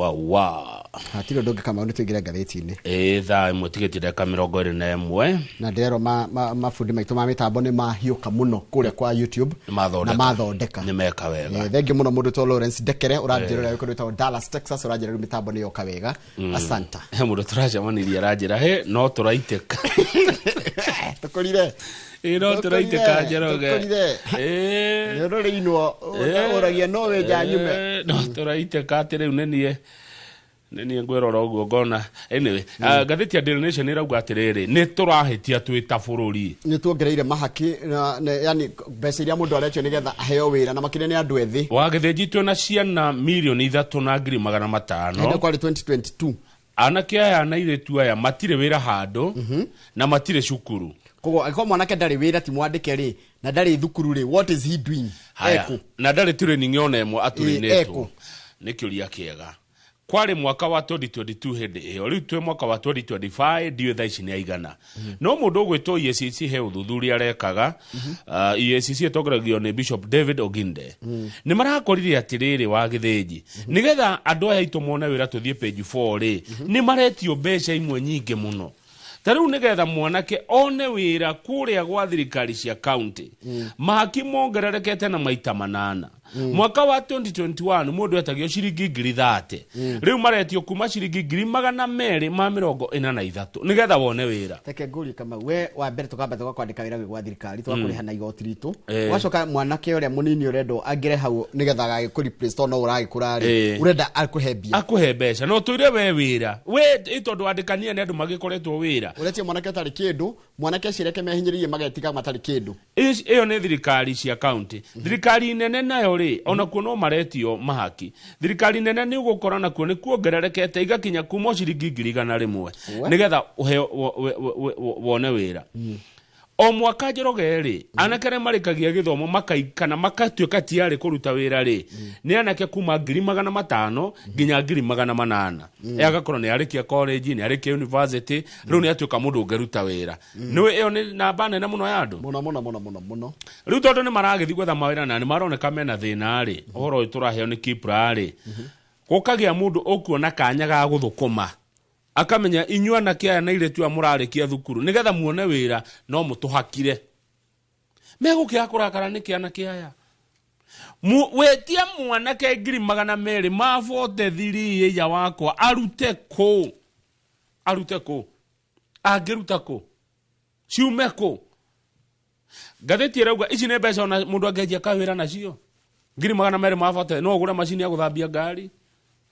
wa hatiro ndoge kama unitwingira ngatheti-ini thaa imwe tigitire ka 21 na ndero mafundi maitu ma mitambo ni mahiuka muno kuria kwa YouTube na mathondeka ni meka wega thengi muno mundu to Lawrence Dekere uranjirira yuko ndita Dallas Texas uranjirira mitambo ni yoka wega asanta mundu turaja maniria aranjira he no turaiteka tukorire no turaiteka Njoroge nero reinwo uragia no we janyume no turaiteka atire unenie nenie ngwirora uguo ngona anyway gatheti ya Daily Nation irauga atiriri ni turahitia twita bururi ni tuongereire mahaki yani mbeca iria mundu aretio nigetha aheo wira na makine ni andu ethi wagithejitwo na ciana milioni 3.5 ndio kwa 2022 anake aya na iretu aya matire wira hando na matire cukuru kogo akoma mwanake ndari wira ti mwandike ri na ndari thukuru ri what is he doing eko na ndari training yona emo aturinetwo nikiuria kiega kwari mwaka wa 2022 hindi iyo riu twe mwaka wa 2025 dio thaa ici ni aigana no mundu gwitwo EACC he uthuthuria rekaga EACC etogoragio ni Bishop David Oginde ni marakorire atiriri wa githiji nigetha andu aya itu mona wira tuthie page 4 ri ni maretio mbeca imwe nyingi muno tariu nigetha mwanake one wira kuria gwa thirikari cia county mahaki mongererekete na maita 8 mwaka wa 2021 mundu etagio ciringi 30 riu maretio kuma ciringi 243 nigetha wone wira teke nguri kama we wa mbere tukamba kwandika wira gwa thirikari twakuriha na igoti ritu wacoka mwanake uria munini urendo angire hau nigetha agikuri place to no uragikurari urenda akuhe mbeca no tuire we wira we itondu andikania ni andu magikoretwo wira uretie mwanake tari kindu mwanake cireke mehinyiririe magetiga matari kindu iyo ni thirikari cia county thirikari nene nayo ri ona kuno maretio mahaki thirikari nene ni ugukora na kuo ni kuongererekete igakinya kuma ciringi 100 nigetha wone wira o mwaka Njoroge ri anakere marikagia githomo makaikana makatuika tiari kuruta wira ri ni anake kuma 500 nginya 800 agakorwo ni arikia college ni arikia university riu ni atuika mundu ungeruta wira ni iyo ni namba nene muno ya andu muno riu tondu ni maragithii gwetha mawira na ni maroneka mena thina ri uhoro turaheo ni Kipra ri gukagia mundu ukuona kanya ga guthukuma akamenya inyuana kia na ile tu amurarikia thukuru nigetha muone wira no mutuhakire megukia kurakara ni kiana kiaya wetia mwana ke 200 mafote thiri ya wakwa arute ko ageruta ko ciume ko gatheti rauga ici ne mbeca ona mundu angejia kawira nacio 200 mafote no gura machine ya guthambia ngari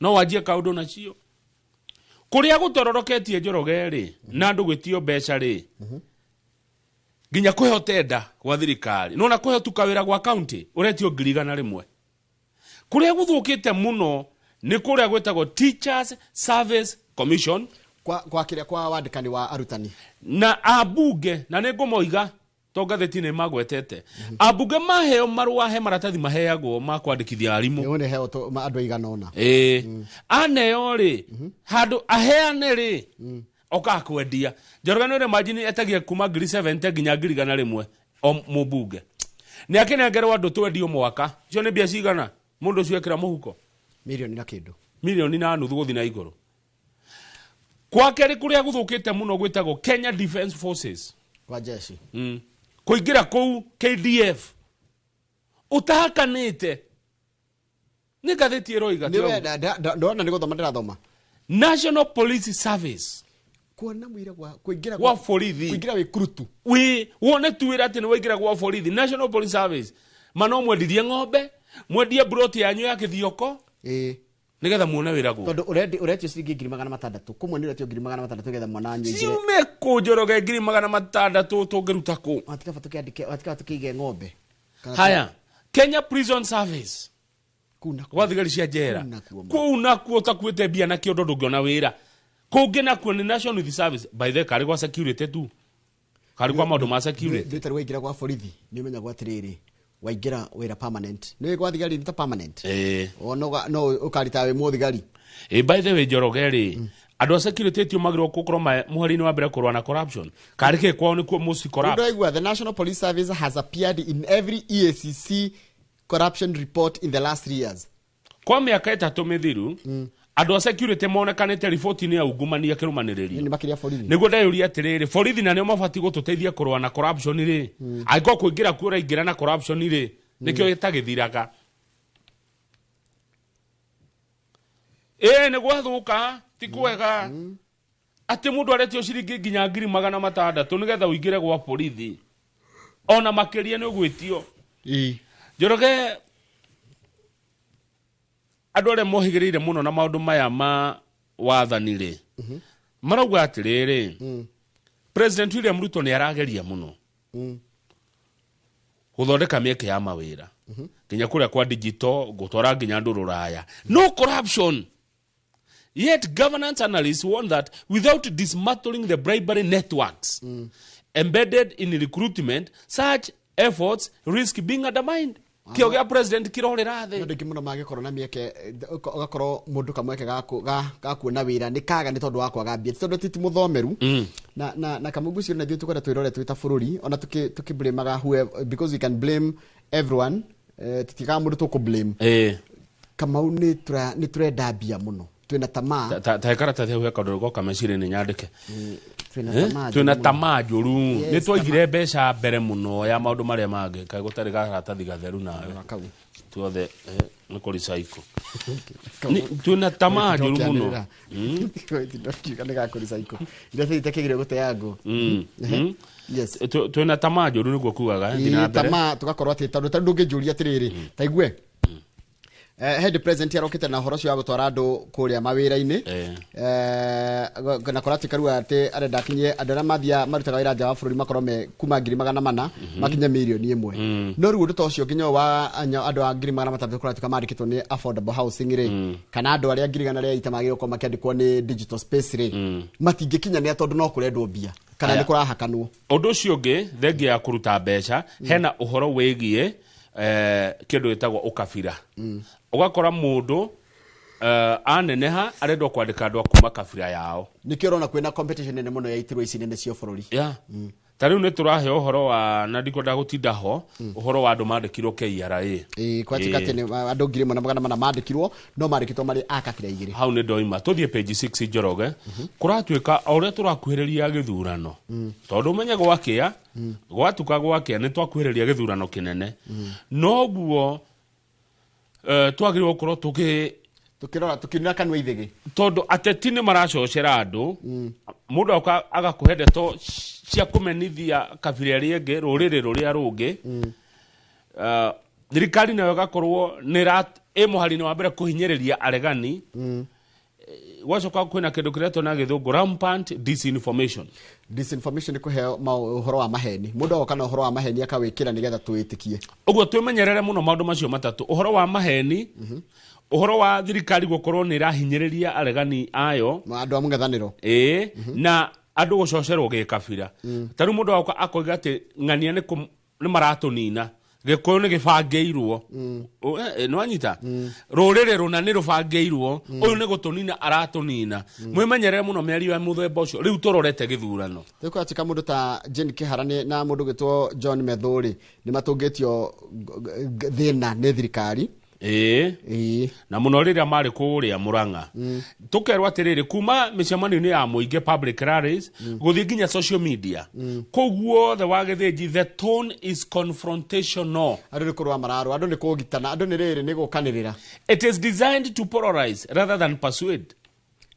no wajie kaundu nacio kuria gutororoketie Njoroge ri na andu gwitio mbeca ri nginya kuhotenda kwa thirikari no na kuhetuka wira gwa county uretio 100 kuria guthukite muno ni kuria gwetagwo Teachers Service Commission kwa kiria kwa wandikani wa arutani na abunge na ni ngumoiga to gatheti ni magwetete abunge maheo marua he maratathi maheagwo ma kwandikithia arimu yone heo to andu igana ona aneo ri handu aheane ri oka kwendia Njoroge no imagine etagia kuma 70 nginya 100 o mubunge ni akinengerwa andu twendio mwaka cio ni bia cigana mundu cio ekira muhuko milioni na kindu milioni na nuthu guthi na iguru kwa keri kuria guthukite muno gwitagwo Kenya Defence Forces kwa jeshi kuingira kou KDF utahakanite ni gatheti eroiga ndona ni guthoma ndirathoma National Police Service kuona mwira gwa kuingira gwa borithi kuingira wikurutu we wone tuwira ati ni waingira gwa borithi National Police Service mano mwendithie ng'ombe mwendie broti yanyu ya kithioko nigetha muone wira gwo tondu uretio ciringi 600 kumwe ni uretio 600 getha mwana anyu ingire ciume ku Njoroge 600 tungiruta ku atika tukiandike atika tukige ng'ombe haya Kenya Prison Service kuna kwa thigari cia jera kuna ku takwite bia na kiondo ndungiona wira kungi na ku ni National Youth Service by the kari gwa security tu kari kwa maundu ma security nditari waingira gwa borithi ni umenya gwa tiriri waingira wira permanent ni gwa thigari nita permanent no ukarita we muthigari by the way Njoroge ri andu a security tio magiro kukorwo muhari-ini wa mbere kurwa na corruption karike kwao ni kuo most corrupt the National Police Service has appeared in every EACC corruption report in the last 3 years kwa miaka 3 mithiru Andu a security monekanite riboti-ini ya ungumania kirumaniririo ni makiria borithi niguo ndayuria atiriri borithi na nio mabati gututeithia kurwa na corruption ri aiko kuingira kura ingira na corruption ri nikio gitagithiraga niguo athuka ti kwega ati mundu aretio ciringi nginya 600,000 nigetha uingire gwa borithi ona makiria ni ugwitio Njoroge andu aria mohigirire muno na maundu maya ma wathani ri marauga atiriri President William Ruto ni arageria muno guthondeka mieke ya mawira nginya kuria kwa digital gutwara nginya andu ruraya no corruption. Yet governance analysts warn that without dismantling the bribery networks embedded in recruitment, such efforts risk being undermined. Kio gya president kirorera the ndiki muno magikoro na mieke ugakoro mundu kamweke gakuona wira ni kaga ni tondu wakwa gambia tondu titi muthomeru na kamugucio na thio tukwenda twirore twita bururi ona tukiblamaga whoever because we can blame everyone titiga mundu tukublame Kamau ni turenda mbia muno twina tamaa ta karata the hwe kaundu goka mecire ni nyandike twina tamaa njuru ni twaigire mbeca mbere muno ya maundu maria mangi kai gutari garatathi gatheru nawe tuothe ni kuri cycle twina tamaa njuru muno ni gakuri cycle ire thitekegire guteango yes twina tamaa njuru niguo kugaga ndina tamaa tugakorwo ati tondu ndungijuria atiriri ta igwe head president yarokite na horo cio agutwara andu kuria mawira-ini na korati karua ati arenda kinye andara mathia marutaga wira nja wa bururi makorwo me kuma 400,000 makinye milioni 1 no riu nduto cio nginya wa andu a 300,000 korati kamandikitwo ni affordable housing ri kana andu aria 100,000 ria itamagire ko makiandikwo ni digital space ri matingikinya ni tondu no kurendwo mbia kana ni kurahakanwo undu cio ngi thengia ya kuruta mbeca hena uhoro wigie kindu gitagwo ukabira ugakora mundu aneneha arendwa kwandika andu akuma kabira yao nikio rona kwina competition nene muno ya itirwo ici nene cio bururi tariu ni turahe uhoro wa na ndiko ndagutinda ho uhoro wa andu mandikirwo KRA kwatika tene andu 1,400 mandikirwo no mandikitwo mari akabira igiri hau ni ndoima tuthie page 6 Njoroge kuratuika auria turakuhiriria githurano tondu menye gwakia gwatuka gwakia ni twakuhiriria githurano kinene noguo twagirwo korwo tukirora tukinira kanwa ithigi tondu ateti ni maracocera andu mundu agakuhe ndeto cia kumenithia kabira ria ingi ruriri ruria rungi thirikari nayo gakorwo ni muharini wa mbere kuhinyiriria aregani gwacoka kwina kindu kiretwo na githungu rampant disinformation ni kuheo uhoro wa maheni mundu oka na uhoro wa maheni akawikira nigetha twitikie uguo twimenyerere muno maundu macio matatu uhoro wa maheni uhoro wa thirikari gukorwo ni rahinyiriria aregani ayo andu a mung'ethaniro na andu gucocerwo gikabira tariu mundu oka akoiga ati ng'ania ni maratunina gikuyu ni gibangeirwo no anyita ruriri runa ni rubangeirwo uyu ni gutunina aratunina mwimenyerere muno miario ya muthemba ucio riu turorete githurano tuko atika mundu ta Jane Kiharani na mundu gitwo John Methuri ni matungitio thina ni thirikari na muno riria mari kuria Murang'a tukerwa atiriri kuma micemani-ini ya muingi public rallies guthii nginya social media koguo the wagithinji the tone is confrontational andu ni kurwa mararu andu ni kugitana andu ni riri ni gukanirira it is designed to polarize rather than persuade.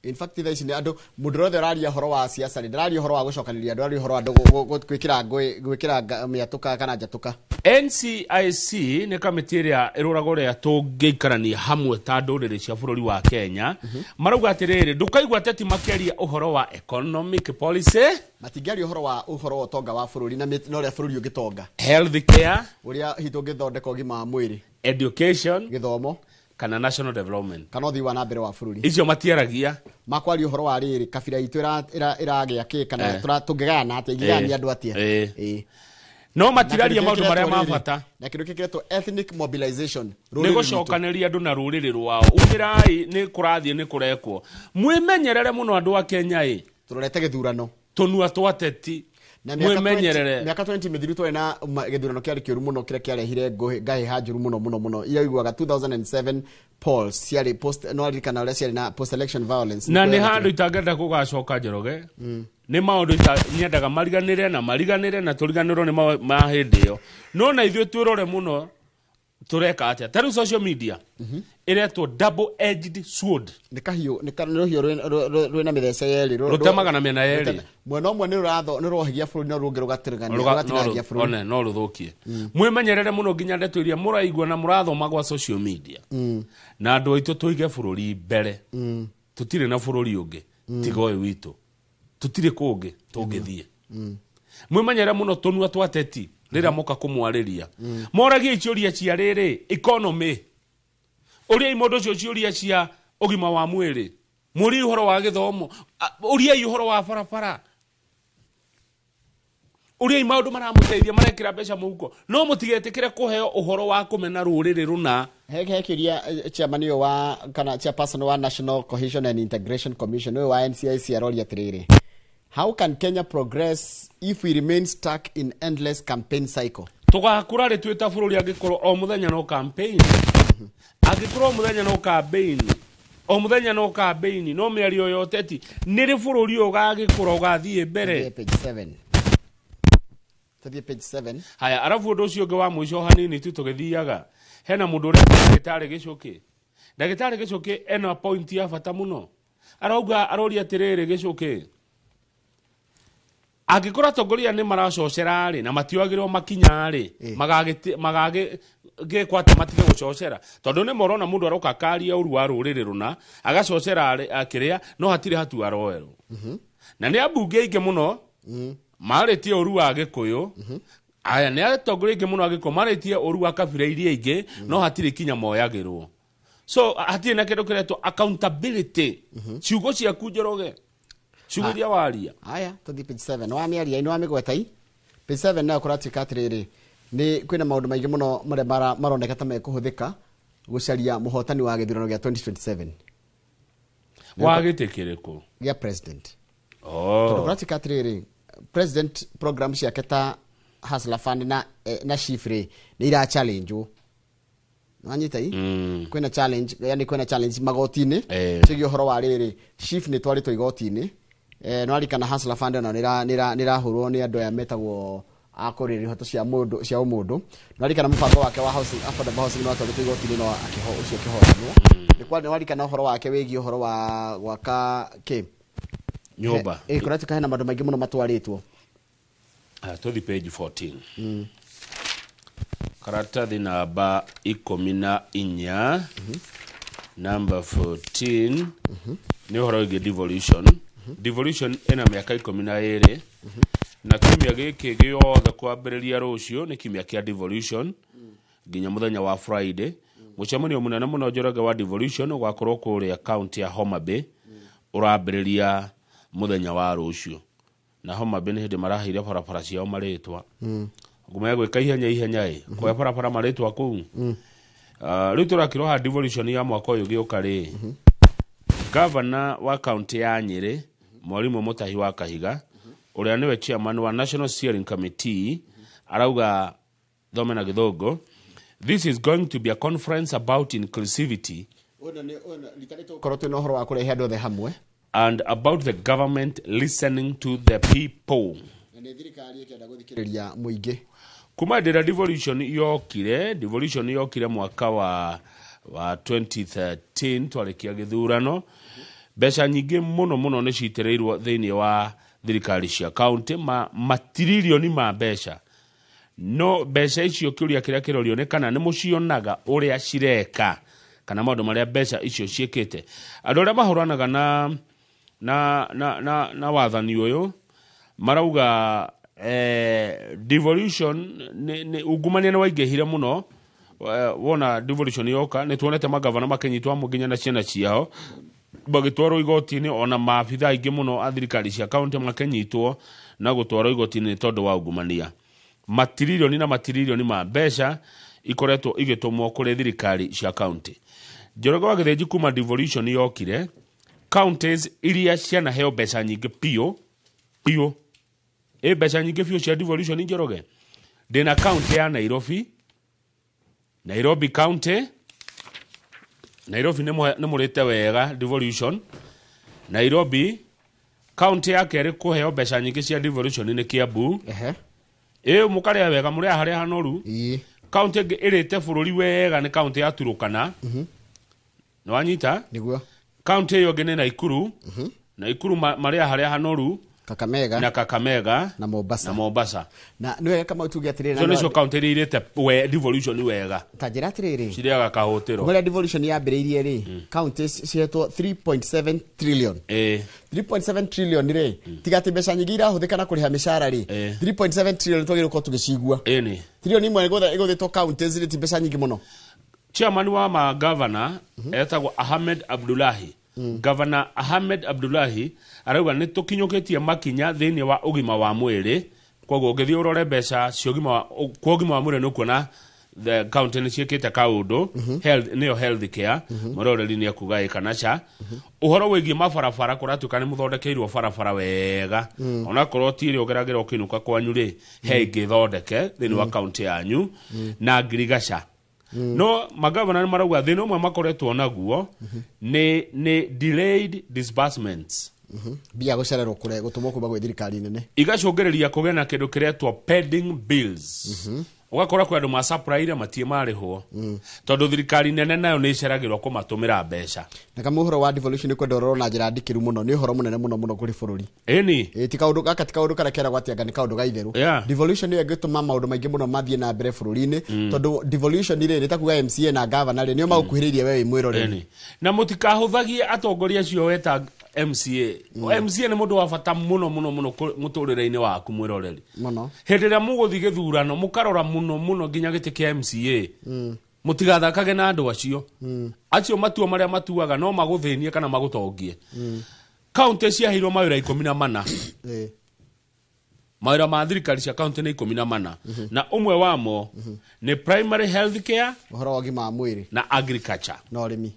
In fact this ni andu mudrothe raria horo wa siasa ni raria horo wa gucokaniria andu raria horo andu gwikira miatuka kana njatuka NCIC ni kamiti iria irurago ria tungiikarania hamwe ta nduriri cia bururi wa Kenya marauga atiriri ndukaigwa ateti makeria uhoro wa economic policy matingiaria uhoro wa utonga wa bururi na no ria bururi ugitonga health care uria hitu ngithondeka ugima wa mwiri education githomo kana national development kana uthii wa na mbere wa bururi icio matiaragia makwari uhoro wa riri kabira itu iragia ki kana tungigana atia igani andu atia no matiraria maundu maria mabata na kindu kikiretwo ethnic mobilization ni gucokaniria andu na ruriri rwao umirai ni kurathie ni kurekwo mwimenyerere muno andu a Kenya turorete githurano tunua twateti mwimenyerere miaka 20 mithiru twa na githurano kiari kiuru muno kire kiarehire ngahi hanjuru muno ira iguaga 2007 polls ciari post no arikana ule ciari na post election violence na ni handu itangenda kugacoka Njoroge ni maundu nyendaga mariganire na turiganirwo ni mahindi yo no na ithuĩ twirore muno tureka atia taru social media iretwo double edged sword ni kahio rwina mithece yeri rutemaga na mena yeri mwena umwe ni rohigia bũrũri no rũngĩ rũgatirigania bũrũri no rũthũkie mwimenyerere muno nginya ndeto iria mũraigua na mũrathoma gwa social media na andũ aitũ tuige bũrũri mbere tutire na bũrũri ũngĩ tiga ũyũ witũ tutire kũngĩ tũngĩthiĩ mwimenyerere muno tũnua twateti rĩrĩa moka kũmwarĩria moragia icio cia rĩrĩ economy ũrĩa mũndũ ũcio ciũria cia ũgima wa mwĩrĩ mũri ũhoro wa gĩthomo ũrĩa ũhoro wa barabara ũrĩa maũndũ maramũteithia marekĩra mbeca mũhuko no mũtigetĩkĩre kũheo ũhoro wa kũmena rũrĩrĩ rũna hekiria chairman wa kana chairperson wa National Cohesion and Integration Commission wa NCIC aroria atirĩrĩ how can Kenya progress if we remain stuck in endless campaign cycle tugakura ri twita bũrũri angĩkorwo o mũthenya no campaign angĩkorwo o mũthenya no campaign o mũthenya no campaign no mĩario yoteti nĩ rĩ bũrũri ũgagĩkũra ũgathiĩ mbere page 7 haya arabu ũndũ ũcio ũngĩ wa mũico hanini tu tũgĩthiaga hena mũndũ ũrĩa ndagĩtarĩ Gĩchũkĩ ena point ya bata mũno aroria atĩrĩrĩ Gĩchũkĩ angĩkorwo atongoria nĩ maracocera rĩ na matiagĩrwo makinya rĩ magagĩkwata matige gũcocera tondũ nĩ morona mũndũ aroka karia ũru wa rũrĩrĩ rũna agacocera akĩrĩa no hatirĩ hatu aroerwo na nĩ ambunge ingĩ mũno marĩtie ũru wa Gĩkũyũ aya nĩ atongoria ingĩ mũno agĩkorwo marĩtie ũru wa kabira iria ingĩ no hatirĩ kinya moyagĩrwo so hatirĩ na kĩndũ kĩretwo accountability ciugo ciaku Njoroge Shugudia waria. Aya, tuthi page 7. Wa miaria ino amigwetai. Page 7 na kuratika atiriri. Ni kwina maundu maingi muno maroneka ta mekuhuthika gucaria muhotani wa githurano gya 2027. Wa gitikiriku gya president. Oh. Kuratika atiriri. President program ciake ta Hustler Fund na Shifre ni ira challenge u. Nwanyitai kwina challenge yani kwina challenge magotini cigio horo wa riri chief ni twarito igotini no arikana Hustler Fund na nira hurwo ni andu ya metagwo akoriri hoto cia mundu cia umundu no arikana mubango wake wa housing affordable housing no twarito igotini no akiho ucio kihoranwo ni kwa no arikana horo wake wigi horo wa gwaka nyumba kuratika hena mandu maingi muno matwaritwo tuthi page 14 karatathi namba 14 number 14 ni horo igi devolution ena miaka 12 na kimia giki giothe kwambĩrĩria rũcio ni kimia kia devolution nginya muthenya wa Friday mucemanio munene muno Njoroge wa devolution ugakorwo kũrĩa county ya Homa Bay urambĩrĩria muthenya wa rũcio na Homa Bay ni hindi marahire barabara ciao maritwa ngumaya gwika ihenya kwa barabara maritwa kuu riu turakiroha devolution ya mwaka uyu gioka ri governor wa county ya Nyeri Mwalimu Mutahi wa Kahiga uria niwe chairman wa National Steering Committee arauga thomena githongo this is going to be a conference about inclusivity and about the government listening to the people. Kuma dira devolution yokire mwaka wa 2013 twarikia githurano mbeca nyingĩ muno nĩ citereirwo thĩinĩ wa thirikari cia county matirilioni ma mbeca no mbeca icio kĩũria kĩrĩa kĩrorio nĩ kana nĩ mũcionaga ũrĩa cireka kana maũndũ marĩa mbeca icio ciĩkĩte andũ arĩa mahũranaga na wathani ũyũ marauga devolution ni ungumania na waingĩhire muno wona devolution yoka nĩ tuonete magavana makenyitwa mũginya na ciana ciao bagitwaro igoti-inĩ ona maabitha aingĩ muno a thirikari cia county makenyitwo na gũtwarwo igoti-inĩ tondũ wa ungumania matirilioni ma mbeca ikoretwo igĩtũmwo kũrĩ thirikari cia county Njoroge wa Gĩthĩnji kuma devolution yokire counties iria cianaheo mbeca nyingĩ piũ mbeca nyingĩ biũ cia devolution Njoroge. Ndĩna county ya Nairobi county. Nairobi nĩ mũrĩte wega devolution. Nairobi county ya kerĩ kũheo mbeca nyingĩ cia devolution nĩ Kiambu. Mũkarĩa wega mũrĩa harĩa hanoru. County ĩrĩte bũrũri wega nĩ county ya Turukana. Nĩ wanyita? Nĩguo. County ĩyo ĩngĩ nĩ Naikuru. Naikuru marĩa harĩa hanoru. Kakamega na Mombasa. Na nĩ wega kama utuge atirĩrĩ na nĩcio county irĩte devolution wega. Ta njĩra atirĩrĩ. Cirĩaga kahũtĩro. Mũrĩa devolution yambĩrĩirie rĩ, counties cihetwo 3.7 trillion. 3.7 trillion rĩ, tiga atĩ mbeca nyingĩ irahũthĩka na kũrĩha mĩcara rĩ. 3.7 trillion twagĩrĩirwo gũkorwo tũgĩcigua. Trillion imwe ĩgũthĩtwo counties rĩ ti mbeca nyingĩ mũno. Chairman wa magavana etagwo Ahmed Abdullahi. Governor Ahmed Abdullahi arauga nĩ tũkinyũkĩtie makinya thĩinĩ wa ũgima wa mwĩrĩ. Koguo ũngĩthiĩ ũrore mbeca cia ũgima wa mwĩrĩ nĩ kuona the county nĩ ciĩkĩte kaũndũ. Nĩyo health care. Mũroreri nĩ akuga ĩkanaca. Ũhoro wĩgiĩ mabarabara kũratuĩka nĩ mũthondekeirwo barabara wega. Onakorwo ti ĩrĩa ũgeragĩra ũkĩinũka kwanyu rĩ, he ingĩ thondeke thĩinĩ wa county yanyu na ngirigaca. No magavana nĩ marauga thĩna ũmwe makoretwo naguo nĩ delayed disbursements. Bia gũcererwo gũtũmwo kuma gwĩ thirikari nene. Igacũngĩrĩria kũgĩa na kĩndũ kĩretwo pending bills. Ũgakora kwĩ andũ macapraire matie marĩhwo. Tondũ thirikari nene nayo nĩ iceragĩrwo kũmatũmĩra mbeca. Na kama ũhoro wa devolution nĩ kwenda ũrorwo na njĩra ndikĩru mũno, nĩ ũhoro mũnene mũno kũrĩ bũrũri. Ĩni. Ti kaũndũ gaka ti kaũndũ karĩa kera gwatianga nĩ kaũndũ gaitherũ. Devolution nĩ ĩngĩtũma maũndũ maingĩ mũno mathiĩ na mbere bũrũri-inĩ, tondũ devolution rĩ ta kuga MCA na governor rĩ nĩo magũkuhĩrĩirie wewe mwĩroreri. Na mũtikahũthagie atongoria acio weta MCA. MCA nĩ mũndũ wa bata mũno mũtũrĩre-inĩ waku mwĩroreri. Hĩndĩ ĩrĩa mũgũthiĩ gĩthurano mũkarora mũno nginya gĩtĩ kĩa MCA. Mũtigathakage na andũ acio. Acio matua marĩa matuaga no magũthĩnie kana magũtongie. County ciaheirwo mawĩra 14. Mawĩra ma thirikari cia county nĩ 14. Na ũmwe wamo nĩ primary health care, ũhoro wa ũgima wa mwĩrĩ na agriculture. Na ũrĩmi.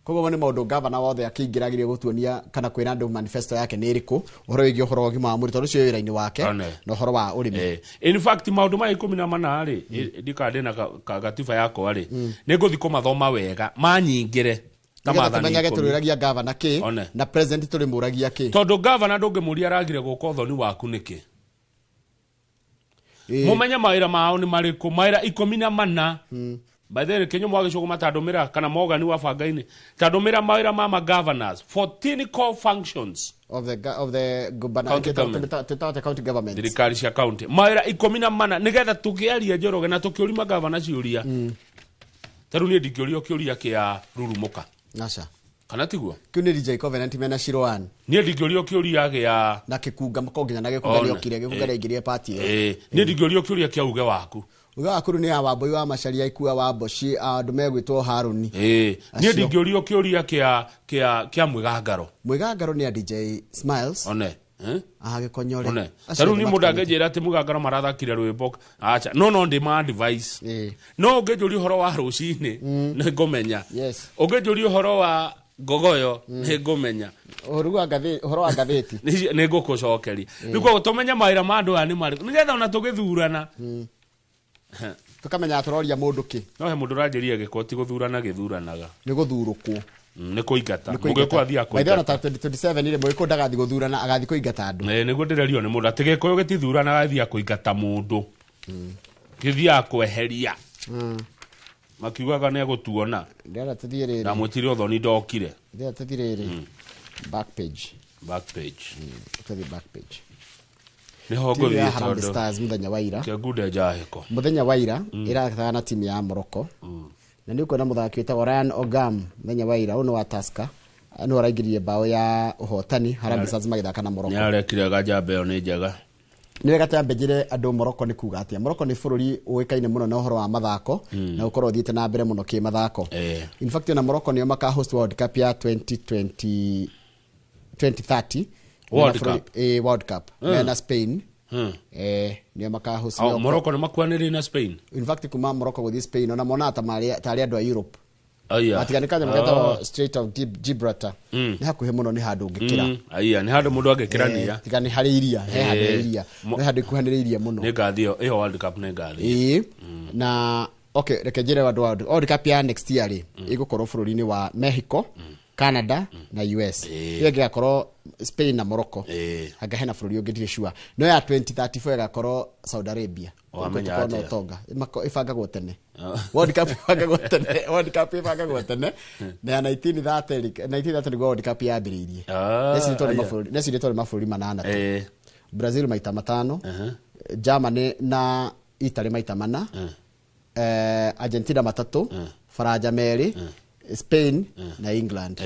Koguo nĩ maũndũ governor wothe akĩingĩragĩria gũtuonia kana kwĩra andũ manifesto yake nĩ ĩrĩkũ, ũhoro wĩgiĩ ũhoro wa ũgima wa mwĩrĩ tondũ ũcio wĩra-inĩ wake na ũhoro wa ũrĩmi. In fact maũndũ maya 14 rĩ, ndikandĩ na gatiba yakwa rĩ, nĩ ngũthi kũmathoma wega manyingĩre ta mathani. Tũmenyage tũrĩragia governor kĩ na president tũrĩmũragia kĩ. Tondũ governor ndũngĩmũria aragire gũka ũthoni waku nĩkĩ. Mũmenye mawĩra mao nĩ marĩkũ, mawĩra 14. By the way, Kenya mwagĩcũgũ matandũmĩra kana mogani wa bangainĩ tandũmĩra mawĩra ma governors 14 core functions of the county government. Thirikari cia county mawĩra 14 nĩgetha tũkĩaria Njoroge na tũkĩũria governor ciũria. Tarũ nĩ ndikĩũria kĩũria kĩa rurumuka. Aca. Kana tiguo? Kĩu nĩ DJ Covenant mena Shiroan. Niĩ ndikĩũria kĩũria gĩa na kĩkunga makonginya na gĩkunga rĩokire gĩkunga rĩingĩrie party ĩyo. Niĩ ndikĩũria kĩũria kĩa uge waku. Uga wakuru ni ya Wambui wa Macharia ikua wa Boshi andũ megwĩtwo Haruni. Niĩ ndingĩũria kĩũria kĩa Mwĩgangaro. Mwĩgangaro nĩ ya DJ Smiles. Agĩkonyore. Tarũ ni mũndũ angĩnjĩra atĩ Mwĩgangaro marathakire rwĩmbo. Acha no ndĩma advice. No ũngĩnjũria ũhoro wa rũcinĩ nĩ ngũmenya. Ũngĩnjũria ũhoro wa Gogoyo nĩ ngũmenya. Ũhoro wa ngathĩti nĩ ngũkũcokeria. Rĩu koguo tũmenye mawĩra ma andũ aya nĩ marĩkũ nĩgetha ona tũgĩthurana. Tukamenya tũroria mũndũ kĩ. No he mũndũ ũranjĩria gĩko ti gũthurana gĩthuranaga. Nĩ gũthurũkwo. Nĩ kũingata. Mũgĩkũ athiĩ akũingata. Baithana ta 2027 ile mũgĩkũ ndagathi gũthurana agathi kũingata andũ. Nĩguo ndĩrerio nĩ mũndũ atĩ gĩkũyũ gĩtithurana agathi kũingata mũndũ. Gĩthiaga kweheria. Makiugaga nĩ egũtuona. Ndĩra tũthiĩ na mwĩtire ũthoni ndokire. Ndĩra tũthiĩ back page. Tũthiĩ back page. Niho ngũthiĩ Harambee Stars mũthenya wa ira. Kĩngude njahĩko. Mũthenya wa ira ĩrathaka na timu ya Morocco. Na nĩ kuona mũthaki wĩtagwo Ryan Ogam mũthenya wa ira ũno wa Tusker. Nĩ waraingĩrire bao ya ũhotani Harambee Stars magĩthaka na Morocco. Nĩ arekire gajambe ĩyo nĩ njega. Nĩ wega tambĩnjire andũ Morocco nĩ kuga atĩa. Morocco nĩ bũrũri ũĩkaine mũno na ũhoro wa mathako na ũkorwo thiĩte na mbere mũno kĩ mathako. In fact na Morocco nĩo maka host World Cup ya 2030. World Cup na Spain. Nĩo maka host. Morocco nĩ makuanĩrĩire na Spain. In fact kuma Morocco gũthiĩ Spain ona mona ta marĩ andũ a Europe. matigane kanya mugeta Strait of Gibraltar ni hakuhe muno ni handu ngikira ni handu mundu angikirania tigane hari iria he handu iria ni handu kuhaniriria muno ni gathio iyo World Cup ni gathio na okay reke njire World Cup ya next year ri igukorwo bururi-ini wa Mexico Canada na US igakorwo Spain na Morocco anga hena bururi ungi ndire sure no ya 2034 igakorwo Saudi Arabia no tonga ifangagwo tene World Cup ifangagwo tene na 1930 World Cup yambiririe nesi tole mabũrũri manana Brazil maita matano Germany na Italy maita mana Argentina matatu Faranja meri Spain na England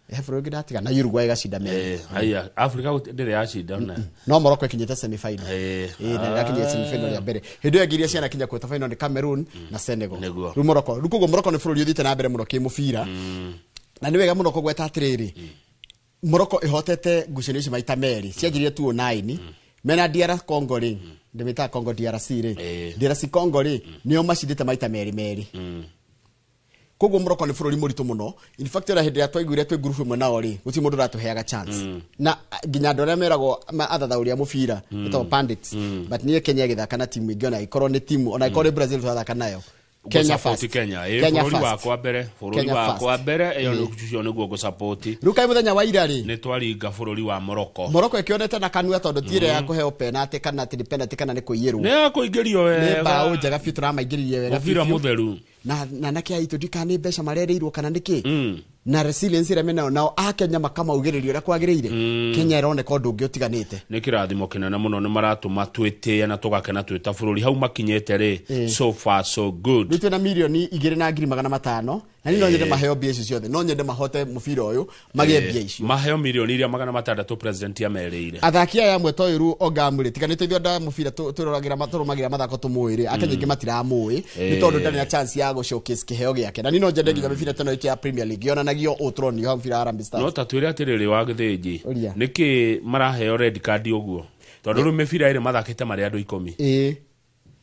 hefuro gidatiga na Uruguay gacinda meri Africa ndire yacinda no Morocco ikinyite semi final na yakinyite semi final ya mbere hindo yagiria ciana kinya quarter final ni Cameroon na Senegal Morocco ni bururi uthite na mbere muno kimufira na ni wega muno kugweta atiriri Morocco ihotete ngucanio ici maita meri cianjirie 2009 mena DR Congo ri ndimita Congo DRC ri DRC Congo ri nio macindite maita meri koguo Morocco ni bururi muritu muno in fact ora hindi ya twaiguire twi group imwe nao ri guti mundu ratuheaga chance na ginya ndore meragwo athathauria mubira to pandits but ni Kenya githaka na timu ingiona ikorwo ni timu ona ikorwo Brazil thaka nayo Kenya first Kenya bururi wa kwa mbere eyo nukucio niguo go support rukai muthenya wa ira ri ni twaringa bururi wa Morocco ikionete na kanua tondu tire ya kuheo penalty kana ti penalty kana ni kuiyirwo ni akuingirio wega ni bao njaga fitura maingiririe wega mubira mutheru na nake aitu dikane mbeca marereirwo kana niki na resilience ire mena nao Kenya makamaugiririo ria kwagiriire Kenya ironeka undu ungi utiganite ni kirathimo kinene muno ni maratuma twite na tugakena twita bururi hau makinyete ri so far so good bitwe na milioni 2,500 na nino nyende maheo bia icio ciothe no nyende mahote mubira uyu magie bia icio maheo milioni 600 president amereire athakia ya mwe toiru ogamuri tiganite ithio nda mubira turoragira maturumagira mathako tumuiri Akenya ingi matiramui ni tondu ndani na chance ya go showcase kiheo giake na nino nyende nginya mubira teno ya Premier League yona nagio utroni ha mubira Harambee Stars no tatwire atiriri wa githinji niki maraheo red card uguo tondu ru mibira ire mathakite mari andu 10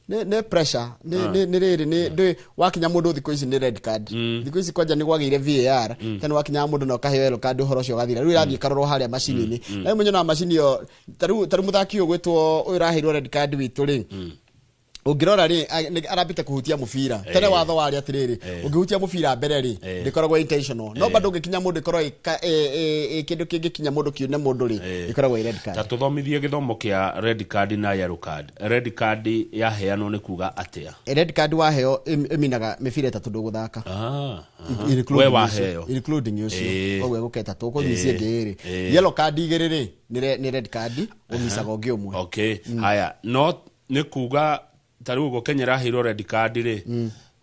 ne pressure ne riri ne wakinya mundu thiko ici ni red card thiko ici kwanja ni gwagire VAR tena wakinya mundu no kaheo yellow card uhoro cio gathira riu irathie karoro haria macini-ini na munyo na macini yo taru muthaki ugwitwo uyirahirwo red card witu ri ungirora ri arabite kuhutia mubira tene watho wari atiriri ungihutia mubira mbere ri ndikoragwo intentional no bado ngikinya mundu ikorwo kindu kingikinya mundu kiune mundu ri ikoragwo red card tatuthomithie githomo kia red card na yellow card red card ya heano ni kuga atia red card waheo iminaga mibira itatu nduguthaka we waheo including ucio ogwe guketa tuko micie ngiri yellow card igiri ri ni red card umisaga ungi umwe okay haya no ni kuga taru go Kenya rahiro red card ri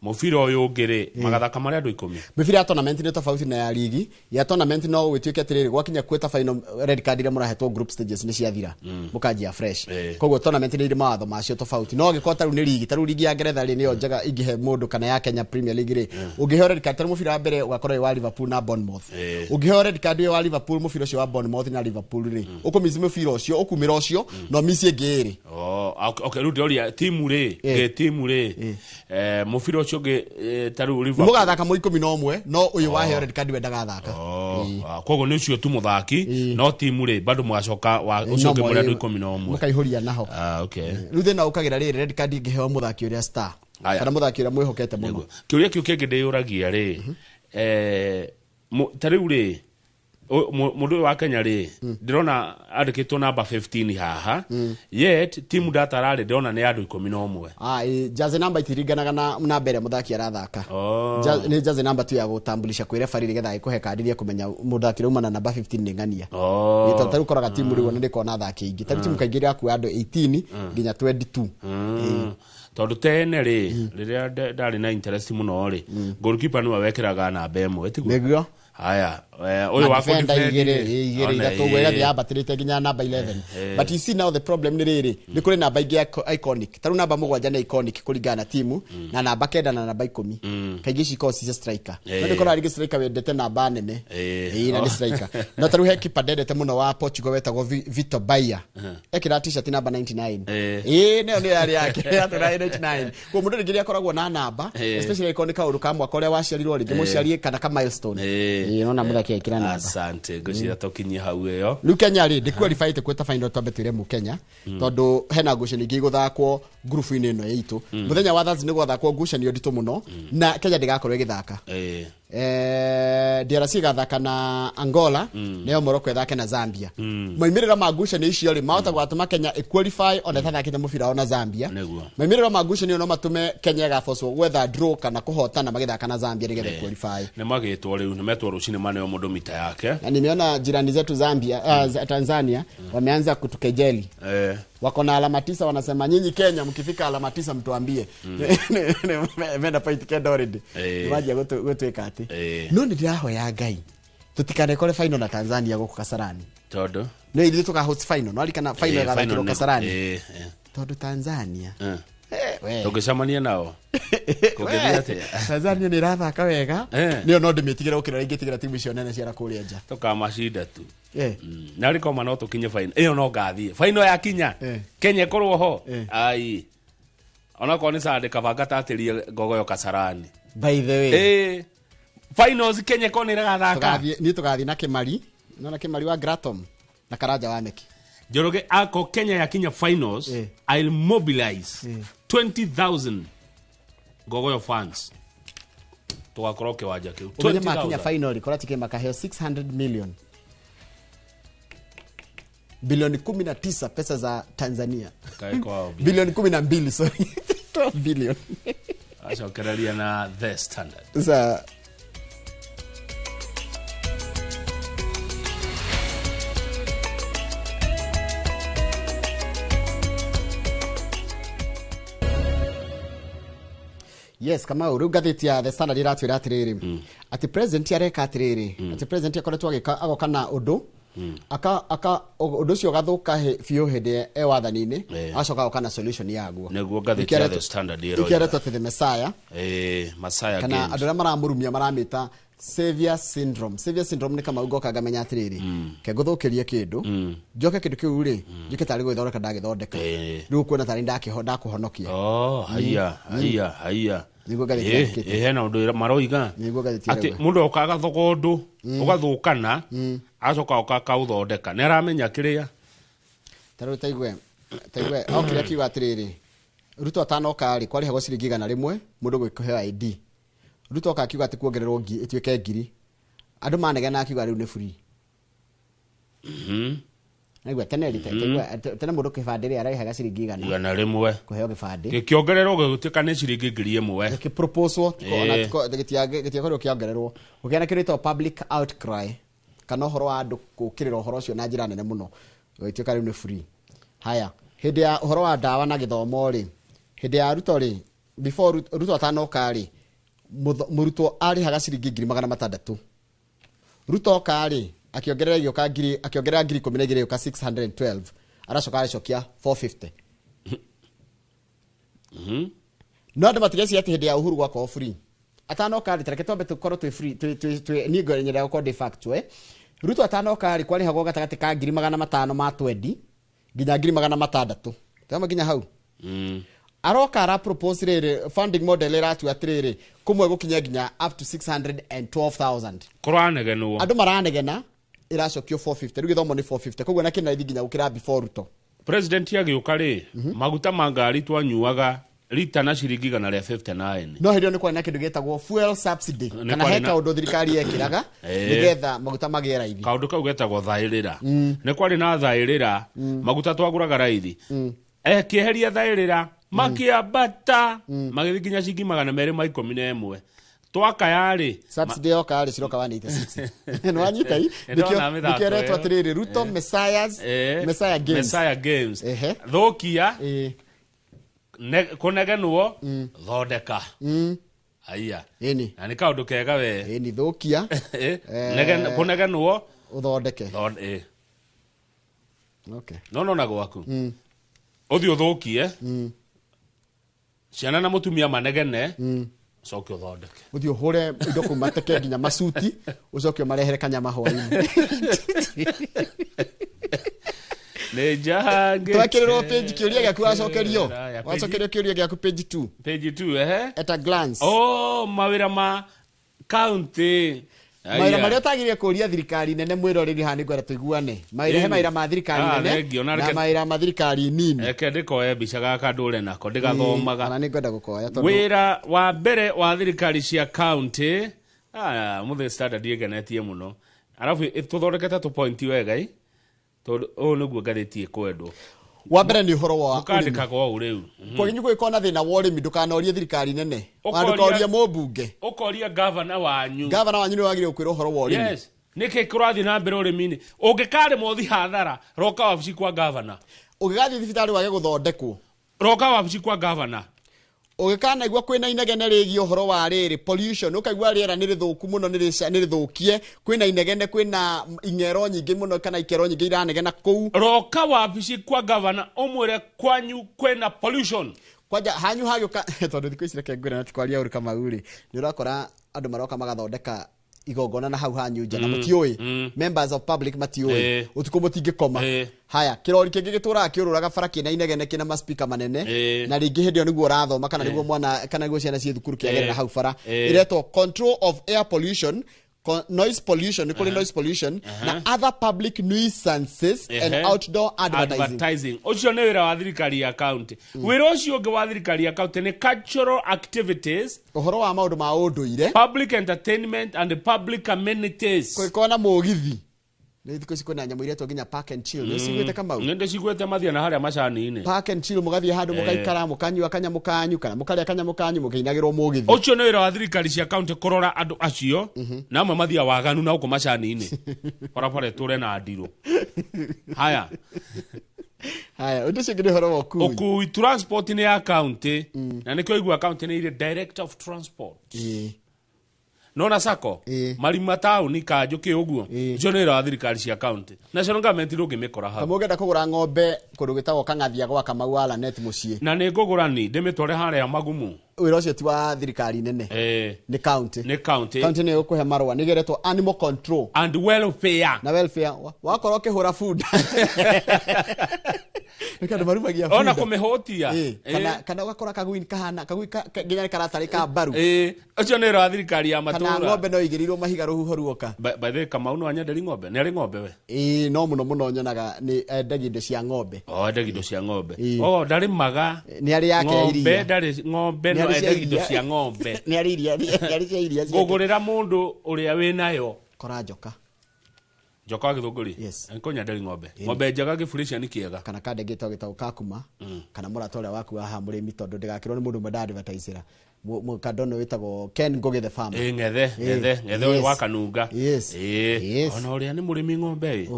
mubira uyu ngiri magathaka mari andu 10 mibira ya tournament ni tofauti na ya ligi ya tournament no wituike atiriri gwakinya kweta final red card ire murahetwo group stages ni ciathira mukanjia fresh koguo tournament ni iri mawatho macio tofauti no gikota taru ni ligi taru ligi ya Ngeretha ri niyo njaga ingihe mundu kana ya Kenya Premier League ri ungiheo red card taru mubira wa mbere ugakorwo wa Liverpool na Bournemouth ungiheo red card wa Liverpool mubira ucio wa Bournemouth na Liverpool ri ukumisi mubira ucio ukumira ucio no misi ngiri okay rundi oria timu ri mubira ucio ge taru Liverpool mugathaka muri 11 no uyu waheo red card wendaga thaka koguo ni ucio tu muthaki no timu ri bado mwacoka wa ucio ge muri andu 11 mukaihuria naho okay ruthe na ukagira ri red card ingiheo muthaki uria star kana muthaki uria mwihokete muno kiuria kiu kingi ndiyuragia ri taru ri mundu wa Kenya ri ndirona andikitwo number 15 haha yet timu data rari ndona ni andu 11 jaze number itiringanaga na mbere muthaki arathaka ni jaze number tu ya gutambulisha kwire fari rigetha ikuhe kadi ya kumenya muthaki rumana na number 15 ni ngania ito taru koraga timu ri wona ndiko na thaki ingi taru timu kaingiri aku andu 18 nginya 22 tondu tene ri riria ndari na interest muno ri goalkeeper no awekeraga namba emwe tiguo haya oyo wako igiri ithatu wega ya batirite nginya namba 11 but you see now the problem ni riri ni kuri namba ingi iconic taru namba mugwanja ni iconic kuringana timu na namba 9 na namba 10 kaigi ciko cia striker no ndikora rigi striker wendete namba nene na ni striker no taru he keeper dendete muno wa Portugal wetagwo Vitor Baia ekira t-shirt namba 99 neo ni yari yake atara 1999 kwa mundu ringi akoragwo na namba especially iconic kaundu ka mwaka uria waciarirwo ringi muciarie kana ka milestone nona muthaki ikira namba asante ngocira tokinyie hau iyo riu Kenya ri qualified kweta final twambe twire mu Kenya tondu hena ngucanio ingi guthakwo group-ini ino yitu muthenya wa Thursday ni guthakwo ngucanio nditu muno na Kenya ndigakorwo igithaka DRC gathaka na Angola neo Morocco ithake na Zambia maimirira magusha ni icio ri mahota gwatuma Kenya equalify ona thakite mubira ona Zambia maimirira magusha ni no matume Kenya gafoso whether draw kana kuhotana magithaka na Zambia nigetha qualify ne magitwo riu ne metwo rucini maneo mundu mita yake na nimeona jirani zetu Zambia Tanzania wameanza kutukejeli wako na alama 9 wanasema nyinyi Kenya mkifika alama 9 mtuambie mena fight kenda already waje gutweka ati no ni ndaho ya Ngai tutikane kole final na Tanzania guku Kasarani todo no ili tuka host final no alikana final ya guku Kasarani todo Tanzania tugicamania nao kugeria ate Tanzania ni rathaka wega nio no ndimitigira ukira ingitigira timu icio nene cia kuria nja tukamacida tu na riko mano tukinye final iyo no gathie final ya kinya Kenya korwo ho ai ona ko ni sade kabanga tatirie gogoyo Kasarani by the way finals Kenya ko ni rathaka ni tugathi na Kimari na Kimari wa Gratom na Karaja wa Neki Joroge ako Kenya ya kinya finals I'll mobilize 20,000 gogoyo fans tuwakoroke waja kiu 20,000 Kenya final kora tike makaheo 600 million bilioni 19 pesa za Tanzania bilioni 12 sorry 12 billion acha karalia na The Standard za yes kama urugathiti ya The Standard iratwira atiriri ati president yareka atiriri ati president akoretwo agoka na undu aka undu cio gathuka biu hindi wathanini acoka kana solution yaguo neguo gathiti ya The Standard iro ikireto the Messiah Messiah kana andu aria maramurumia maramita savior syndrome ni kama ugoka gamenya atiriri ke guthukirie kindu njoke kindu kiu ri njike tari gwithondeka ndagithondeka riu kuona tari ndakihoda kuhonokia haya nigo gathiti hena undu maroiga ati mundu okaga thogondu ugathukana acoka okaka uthondeka ne aramenya kiria taru taigwe okiria kiwa atiriri Ruto atano kari kwari hago ciringi 100 mundu gwikuheo ID Ruto akakiuga ati kuongererwo itweke ngiri andu manegena akiuga riu ni free Naigwa tene mundu kibandiri araihaga ciringi 100 kuheo kibandi gikiongererwo gigutuika ni ciringi 1000 ki proposal ona gitiakorwo kiongererwo ukiana kirito public outcry kana horo wa andu gukirira horo cio na njira nene muno gituika riu ni free haya hindi ya horo wa dawa na githomo ri hindi ya Ruto ri before Ruto atanoka ri muruto ari haga ciringi 600 Ruto kari akiongerera yoka ngiri akiongerera ngiri 12 yoka 612 aracoka aracokia 450 no ndo matigesi ati hindi ya uhuru gwako free atanoka ri tareke tombe tukoro twi free twi ni ngo nyera ko de facto Ruto atanoka ri kwari hago gatagati ka ngiri 500 ma 20 nginya ngiri 600 tama nginya hau aroka ara propose rere funding model eratu atiriri kumwe gukinya nginya up to 612,000 kuranegenu andu maranegena iracokio 450 riu githomo ni 450 koguo na kina nginya gukira before Ruto president yagiuka ri maguta mangari twanyuaga lita na ciringi 159 no hirio ni kwa na kindu getagwo fuel subsidy kana heka undu thirikari yekiraga nigetha maguta magie raithi kaundu kau getagwo thairira ni kwari na thairira maguta twaguraga raithi kieheria thairira makiambata magithikinya ciringi 211 twaka yari subsidy yoka yari ciroka 186 no anyita hii nikiretwa atiriri Ruto Messiah Games thokia kunegenuo thondeka aya na ni kaundu kega we ni thokia kunegenuo uthondeke okay no na gwaku uthio thokie ciana na mutumia manegene sokyo thondeke uthio hure indo kumateke nginya masuti ucokyo marehere kanyama hwaini Nĩ njange. Twakĩrĩrwo page kĩũria gĩaku wacokerio. Wacokerio kĩũria gĩaku page 2. Page 2 At a glance. Oh, mawĩra ma county. Mawĩra marĩa ũtagĩrĩire kũria thirikari nene mwĩroreri haha nĩngwenda tũiguane. Mawĩra ma thirikari nene na mawĩra ma thirikari nini. Reke ndĩkoe mbica gaka ndũre nako ndĩgathomaga. Kana nĩngwenda gũkoya tondũ wĩra wa mbere wa thirikari cia county mũthĩ standard ĩgenetie mũno. Arabu tũthondekete tũpointi wega tondũ ũũ nĩguo ngathĩti ĩkwendwo. Wa mbere nĩ ũhoro wa ũkandĩkaga o rĩu. Kũginyu gwĩkwo na thĩna wa ũrĩmi ndũkanorie thirikari nene. Wandũkoria mũmbunge. Ũkoria governor wanyu. Governor wanyu nĩ wagĩrĩirwo kwĩra ũhoro wa ũrĩmi. Yes. Nĩkĩ kũrathiĩ na mbere ũrĩmi-inĩ? Ũngĩkarĩmwo ũthi hathara, roka wabici kwa governor. Ũngĩgathiĩ thibitarĩ wage gũthondekwo. Roka wabici kwa governor. Ũgĩkanaigua kwĩna inegene rĩgiĩ ũhoro wa rĩrĩ pollution ũkaigua rĩera nĩ rĩthũku mũno nĩ rĩthũkie kwĩna inegene kwĩna ing'ero nyingĩ mũno kana ikero nyingĩ iranegena kũu. Roka wabici kwa governor ũmwĩre kwanyu kwĩna pollution. Kwanja hanyu hagĩũka tondũ thikũ ici reke ngwĩre na tikwaria ũrĩ Kamau-rĩ nĩ ũrakora andũ maroka magathondeka igongona na hau hanyu nja na mũtiũĩ members of public matiũĩ ũtukũ mũtingĩkoma. Haya kĩrori kĩngĩ gĩtũraga kĩũrũraga bara kĩna inegene kĩna maspika manene na rĩngĩ hĩndĩ ĩyo nĩguo ũrathoma kana nĩguo mwana kana nĩguo ciana ciĩ thukuru kĩagerera hau bara ĩretwo control of air pollution, noise pollution, noise pollution na other public nuisances and outdoor advertising. Ucio nĩ wĩra wa thirikari ya county. Wĩra ũcio ũngĩ wa thirikari ya county nĩ cultural activities, ũhoro wa maũndũ ma ũndũire, public entertainment and public amenities. Kwĩkona na mũgithi. Nĩ thikũ ici kwĩna nyamũ iretwo nginya park and chill. Nĩ cigwĩte Kamau? Nĩ ndĩcigwĩte mathiĩ na harĩa macani-inĩ. Park and chill mũgathiĩ handũ mũgaikara mũkanyua kanyamũ kanyu kana mũkarĩa kanyamũ kanyu mũkĩinagĩrwo mũgithi. Ũcio nĩ wĩra wa thirikari cia county kũrora andũ acio na amwe mathiĩ waganu na gũkũ macani-inĩ. Barabara tũre na ndirũ. Haya. Haya, ũndũ ũcio nĩ ũhoro wa ũkui. Ũkui transport nĩ ya county na nĩkĩo igua county nĩ ire director of transport. Nona sako marima tauni kanjũ kĩ ũguo ũcio nĩ wĩra wa thirikari cia county. National government ndũngĩmĩkora hau. Kamũgenda kũgũra ng'ombe kũndũ gwĩtagwo Kang'athia gwa Kamau wa Lanet mũciĩ. Na nĩ ngũgũra ni ndĩmĩtware harĩa Magumu. Wĩra ũcio ti wa thirikari nene. Nĩ county. Nĩ county. County nĩ ĩgũkũhe marũa nĩgeretwo animal control and welfare. Na welfare wakorwo ũkĩhũra food. Nĩkandũ marumagia food. Ona kũmĩhũtia. Kana ũgakora kagui nginya karatarĩ ka mbaru. Ũcio nĩ wĩra wa thirikari ya matũũra. Kana ng'ombe no igĩrĩirwo mahiga rũhuho ruoka. By the way Kamau no anyenderi ng'ombe. Nĩ arĩ ng'ombe we? No mũno nyonaga nĩ endagia indo cia ng'ombe. Endagia indo cia ng'ombe. Ndarĩ maga. Nĩ arĩ yake iria. Ng'ombe no endagia indo cia ng'ombe. Nĩ arĩ iria, nĩ arĩ cia iria. Ngũgũrĩra mũndũ ũrĩa wĩ nayo. Kora njoka. Njoka gĩthũngũri. Nĩkũnyenderi ng'ombe. Ng'ombe njega gĩbũrĩcia nĩ kĩega. Kana kandegete gĩtagwo kakuma. Kana mũrata ũrĩa waku haha mũrĩmi tondũ ndĩgakĩrwo nĩ mũndũ ũmwe nda-advertisera. Mũkandono wĩtagwo Ken Ngugi the farmer. Ng'ethe ũyũ wa Kanunga. Ona ũrĩa nĩ mũrĩmi ng'ombe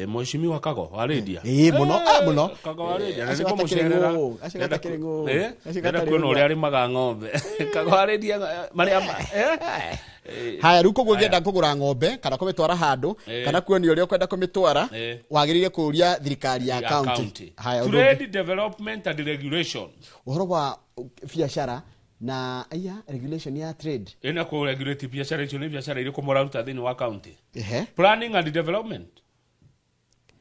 Mheshimiwa Kago wa Redia. Mũno. Kago wa Redia. Na nĩkũmũcerera. Nĩenda kuona ũrĩa arĩmaga ng'ombe. Kago wa Redia marĩa Haya rĩu koguo ũngĩenda kũgũra ng'ombe kana kũmĩtwara handũ kana kuonia ũrĩa ũkwenda kũmĩtwara wagĩrĩire kũria thirikari ya county. Haya trade development and regulation. Ũhoro wa biacara na regulation ya trade. Ina ku regulate biacara icio nĩ biacara irĩkũ mũraruta thĩinĩ wa county. Planning and development.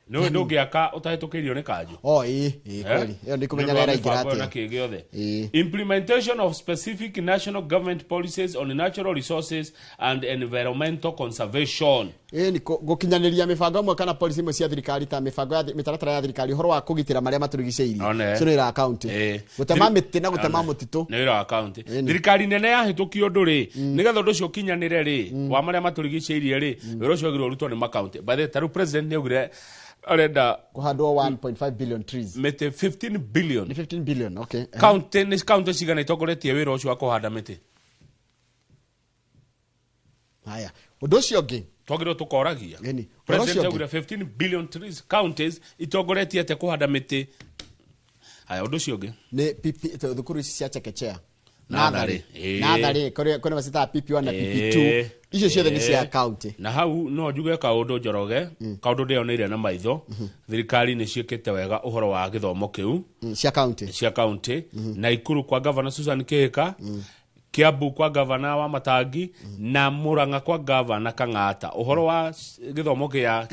No ndũngĩaka ũtahĩtũkĩrio nĩ kanjũ. Kweli. Ĩyo nĩ kũmenya wĩra ingĩratĩa. Implementation of specific national government policies on natural resources and environmental conservation. Nĩ gũkinyanĩria mĩbango ĩmwe kana policy imwe cia thirikari ta mĩbango ya mĩtaratara ya thirikari ũhoro wa kũgitĩra marĩa matũrigicĩirie. Ũcio nĩ wĩra wa county. Gũtema mĩtĩ na gũtema mũtitũ. Nĩ wĩra wa county. Thirikari nene yahĩtũkio ũndũ rĩ nĩgetha ũndũ ũcio ũkinyanĩre rĩ wa marĩa matũrigicĩirie rĩ wĩra ũcio wagĩrĩirwo ũrutwo nĩ ma-county. By the way tarĩu president nĩaugire arenda kuhandwo 1.5 billion trees. Mĩtĩ 15 billion. 15 billion, okay. County cigana itongoretie wĩra ũcio wa kũhanda mĩtĩ. Haya ũndũ ũcio ũngĩ twagĩrĩirwo tũkoragia. President augire 15 billion trees counties itongoretie ate kũhanda mĩtĩ. Haya ũndũ ũcio ũngĩ nĩ thukuru ici cia chekechea Natharĩ kwĩna macita PP1 na PP2 icio ciothe nĩ cia county. Na hau no njuge kaũndũ Njoroge kaũndũ ndĩoneire na maitho thirikari nĩ ciĩkĩte wega ũhoro wa gĩthomo kĩu cia county na Ikuru kwa governor Susan Kĩhĩka Kiambu kwa governor wa Matangi na Murang'a kwa governor Kang'ata uhoro wa githomo kia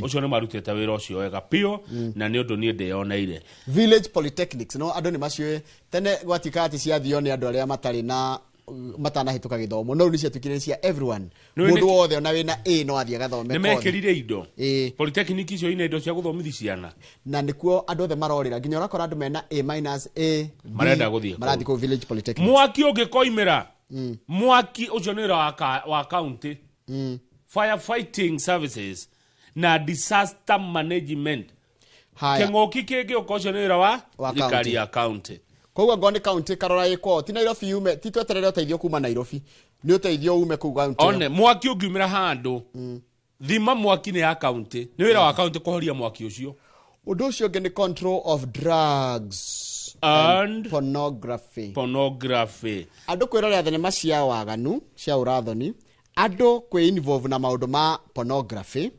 ucio ni marutite wira ucio wega pio na ni undu ni ndeyoneire village polytechnics no andu ni macio tene gwatikati cia thio ni andu aria matari na matanahituka githomo no nicio tukire cia everyone mundu wothe ona wina A no athia gathome ni mekirire indo polytechnic icio ina indo cia guthomithi ciana na nikuo andu othe marorira nginya urakora andu mena A- marenda guthie marathi ku village polytechnics mwaki ungikoimira mwaki ucio ni wa county firefighting services na disaster management kengoki kege ukocio ni wa thirikari ya county koguo ngoni county karora iko ti Nairobi ume ti tweterere uteithio kuma Nairobi ni uteithio ume ku county one mwaki ungiumira handu thima mwaki ni ya county ni wira wa county kuhoria mwaki ucio undu ucio ngi ni control of drugs and pornography andu kwirorera thenema cia waganu cia urathoni andu kwi involve na maundu ma pornography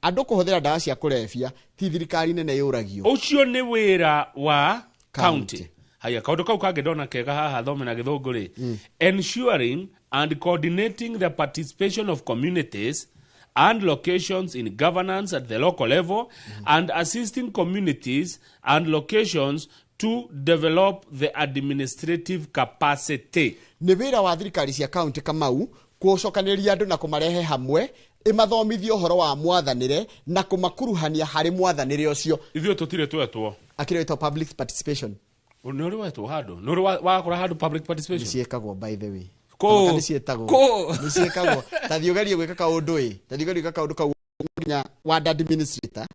andu kuhuthira ndawa cia kulefia ti thirikari nene yuragio ucio ni wira wa county haya kaundu kau kage ndona kega haha thome na githunguri ensuring and coordinating the participation of communities and locations in governance at the local level and assisting communities and locations to develop the administrative capacity. Ni wira wa thirikari cia county kamau kucokaniria andu na kumarehe hamwe imathomithio horo wa mwathanire na kumakuruhania hari mwathanire ucio ithio tutire twetwo akireta public participation nuri wetwo handu nuri wakora handu public participation ciekagwo by the way ko ni ciekagwo tathiugerie gwika kaundu tathiugerie gwika kaundu kau nginya ward administrator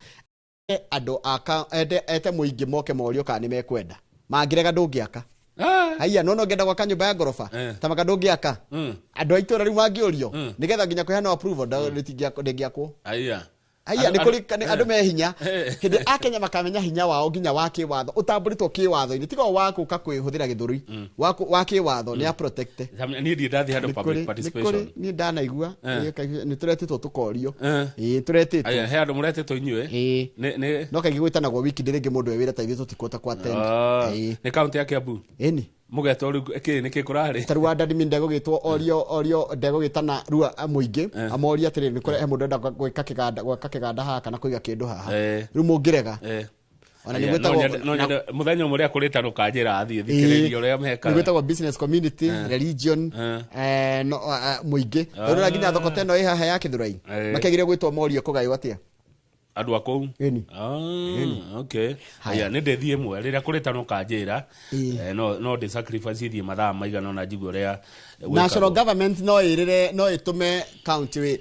andu aka ete muingi moke morio kana ni mekwenda mangirega ndungiaka haya no ngenda gwaka nyumba ya gorofa tamaka ndungiaka andu aitora riu mangiorio nigetha nginya kuheana approval ndingiakwo haya ni kuri andu me hinya hindi akenya makamenya hinya wao nginya wake watho utamburitwo kiwatho ini tigo wako kakwihuthira githuri wako watho ni a protect ni ndi ndathi handu public participation ni ndanaigua ni turetitwo tukorio turetitwo haya he andu muretitwo inyue ni no kaigi gwitanagwo wiki ndiringi mundu ewira ta ithu tutikota kwa attend ni county ya Kiambu eni mugeto riu niki kurari taruwa ndadimi ndego gitwo orio ndego gitana ruwa muingi amori atiri ni kure mundu enda gwika kiganda haha kana kuiga kindu haha riu mungirega ona ni gwetagwo muthenya muria kurita rukanjira athie thikiririo ria meka ni gwetagwo business community religion muingi rura nginya thoko teno i haha ya Kithurai makegire gwitwo morio kugayo atia andu akou okay haya ni ndethie mwe rira kurita no kanjira no de sacrifice ithie mathaa maigana na jigu ria national government no irire no itume county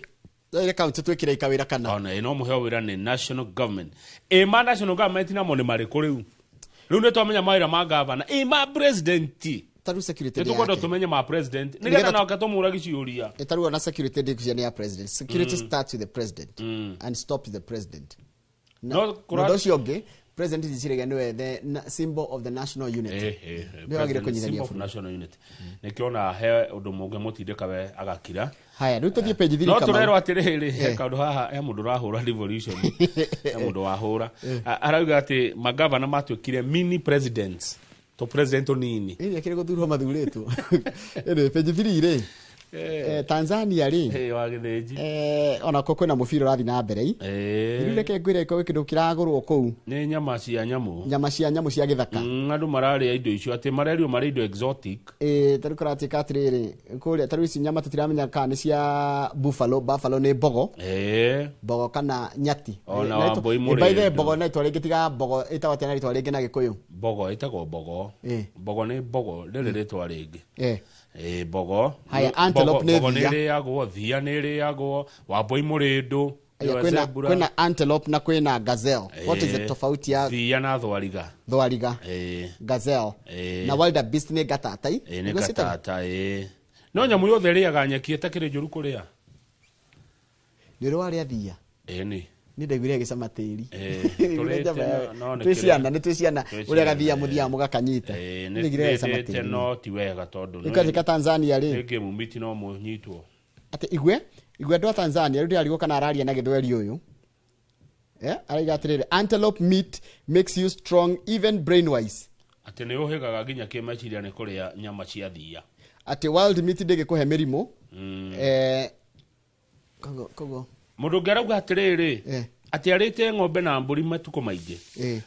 ile county twikire ikawira kana ona no muheo wira ni national government ma national government na mone mari kuriu riu ne twamenya mawira ma governor ma president taru security yake tuko tumenye ma president nigetha na wakatomura giciuria taru na security division ya president security starts with the president and stops the president no docio president dicirega niwe the symbol of the national unity ndio agire kunyithania of national unity nikiona he undu munge mutindika we agakira haya ndio tuthie page thiri kama no turero atiriri he kaundu haha he mundu rahura revolution he mundu wahura arauga ati magavana matwikire mini presidents to president nini akire guthurwo mathuritwo page thiri ire Tanzania ri wagithiji ona ko kwina mubira rathi na mbere riu reke ngwire ko kindu kiragurwo kou ni nyama cia nyamu cia githaka andu marari indo icio ati marerio mari indo exotic taru kuratika atiriri kuria taru ici nyama tutiramenya kana cia buffalo ni bogo kana nyati ona boy muri by the bogo na itwari gitiga bogo itawa tena itwari ringi na gikuyu bogo itagwo bogo ni bogo riri ritwa ringi bogo haya antelope ne nere yago thia nere yago waboi murindu kwina antelope na kwina gazelle what is the tofauti ya thia na thwariga gazelle na wildebeest ne gatatai ne gatata no nyamu yothe riaga nyeki etakire njuru kuria ni rwari athia ni ndegwire gicama tiri twiciana uria gathia muthia mugakanyita ndegwire gicama tiri no ti wega tondu ikazika Tanzania ri ege mumiti no munyitwo ati igwe ndo Tanzania ri arigo kana araria na githweri uyu araiga atiriri antelope meat makes you strong even brain wise ati ni uhigaga nginya kimaciria ni kuria nyama cia thia ati wild meat ndĩgĩkũhe mĩrimũ kogo mũndũ ngarauga atiriri ati arĩte ng'ombe na mbũri matuko maingĩ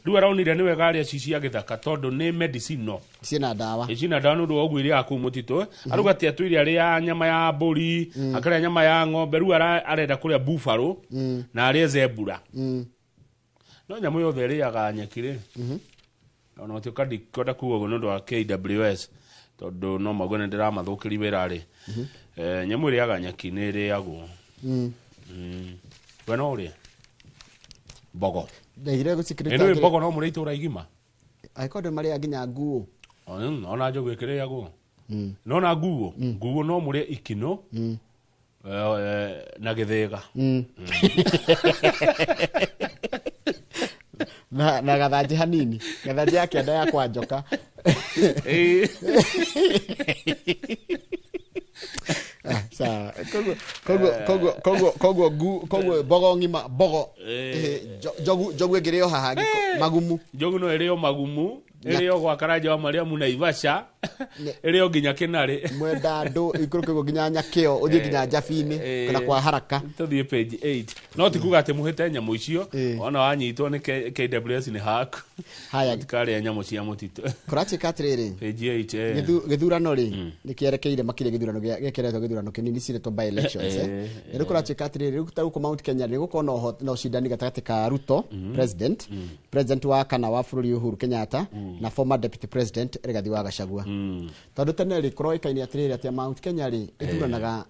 rĩu araonire nĩ wega arĩa cici agĩthaka tondũ nĩ medicine ciĩna ndawa nĩ ũndũ wa ũguo iria akuu mũtitũ arauga ati atũire arĩa nyama ya mbũri akarĩa nyama ya ng'ombe rĩu arenda kũrĩa buffalo na arĩa zebra no nyamũ yothe ĩrĩaga nyeki rĩ ona ũtuĩka ndikwenda kuuga ũguo nĩ ũndũ wa KWS tondũ no maguo nĩ ndĩramathũkĩri wĩra rĩ nyamũ ĩrĩaga nyeki nĩ ĩrĩagwo we no ũrĩa mbogo ndaire gũcikirĩta ĩno mbogo no mũrĩ itũra igima aikonde marĩa nginya nguo ona njogu ĩkĩrĩagwo nona nguo no mũrĩ ikino na gĩthĩga na gathanji hanini gathanji ya kĩanda ya kwa njoka sawa koguo mbogo ngima mbogo njogu ĩngĩrĩo haha magumu njogu no ĩrĩo magumu ĩrĩo gwa Karanja wa Mariamu na Ivasha ĩrĩo nginya Kĩnarĩ mwenda andũ ikũrũkĩrwo nginya Nyakĩo ũthiĩ nginya Njabi-inĩ kana kwa Haraka tũthiĩ page 8 no tikuga atĩ mũhĩte nyamũ icio ona wanyitwo nĩ KWS nĩ haku haya tikarĩa nyamũ cia mũtitũ kũrachĩka atĩrĩrĩ page 8 gĩthurano rĩ nĩkĩerekeire makĩria gĩthurano gĩkeretwo gĩthurano kĩnini ciretwo by elections rĩu kũrachĩka atĩrĩrĩ rĩu tarũko Mount Kenya rĩ gũkorwo na ũcindani gatagatĩ ka Ruto president wa kana wa bũrũri Uhuru Kenyatta na former deputy president Rigathi wa Gachagua tondũ tene rĩ kũroĩkaine atĩrĩrĩ atĩ Mount Kenya rĩ ĩthuranaga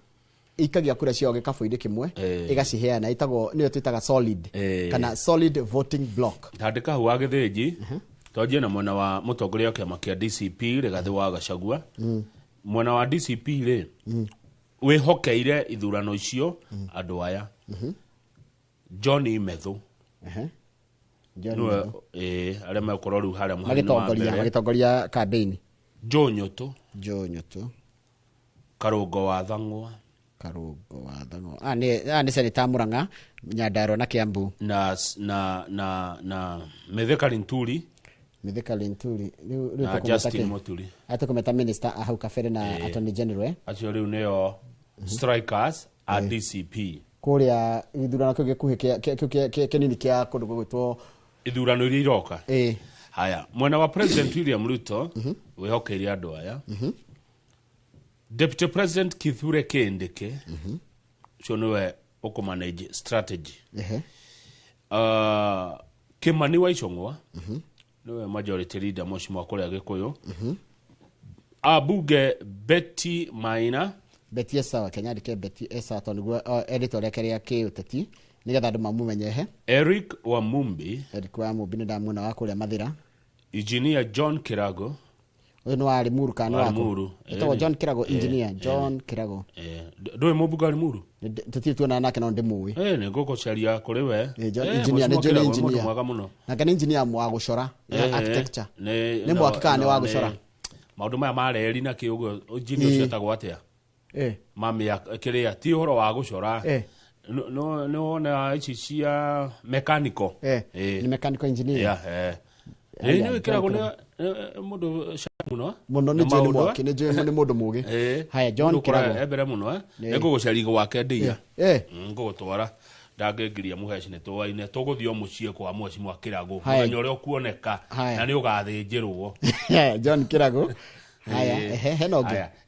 ikagia kura ciao gĩkabũ-inĩ kĩmwe ĩgaciheana ĩtagwo nĩyo twĩtaga solid kana solid voting block handĩka hau wa gĩthĩnji twanjie na mwena wa mũtongoria wa kĩama kĩa DCP Rigathi wa Gachagua mwena wa DCP rĩ wĩhokeire ithurano icio andũ aya John Methu arĩa mekorwo rĩu harĩa mũhari-inĩ wa mbere magĩtongoria campaign Joe Nyoto Karũngo wa Thang'wa nĩ Senator Murang'a Nyandarua na Kiambu na Mithika Linturi na Justin Muturi atakometa minister hau kabere na attorney general acio rĩu nĩo strikers a DCP kũrĩa ithurano kĩu gĩkuhĩ kĩnini kĩa kũndũ gũgwĩtwo ithurano iria iroka haya mwena wa President William Ruto wĩhokeire andũ aya Deputy President Kithure Kindiki cio nĩwe ũkũmanage strategy Kimani wa Icũng'wa nĩwe majority leader mũciĩ wa kũrĩa Gĩkũyũ abunge Betty Maina Betty Esa Kenya ndike Betty Esa tondũ editor yake ya kĩũteti nigetha andũ mamumenyehe Eric Wamumbi nĩ ndamwona wa kũrĩa Mathira Engineer John Kirago uyu ni wa Limuru kana wako etawa John Kirago engineer John Kirago ndoe mũbuga Limuru tuti tuona nake no ndimuwi nĩ ngũgũcaria kũrĩ we engineer nĩ John engineer mwega mũno nake nĩ engineer wa gũcora architecture nĩ mwakika nĩ wa gũcora maũndũ maya mareri na kĩũgo engineer ũcio atagwo atĩa mami kĩrĩa ti ũhoro wa gũcora no wona ici cia mechanical ni mechanical engineer nĩ Kirago nĩ mũndũ muno nĩ John mwaki nĩ John nĩ mũndũ mũgi haya John Kirago ebere muno nĩngũgũcaria gwake ndia ngũgũtwara ndangĩngiria mũheci nĩ tũwaine tũgũthio mũciĩ kwa mweci mwa Kirago mũthenya ũrĩa ũkuoneka na nĩ ũgathĩnjĩrwo John Kirago haya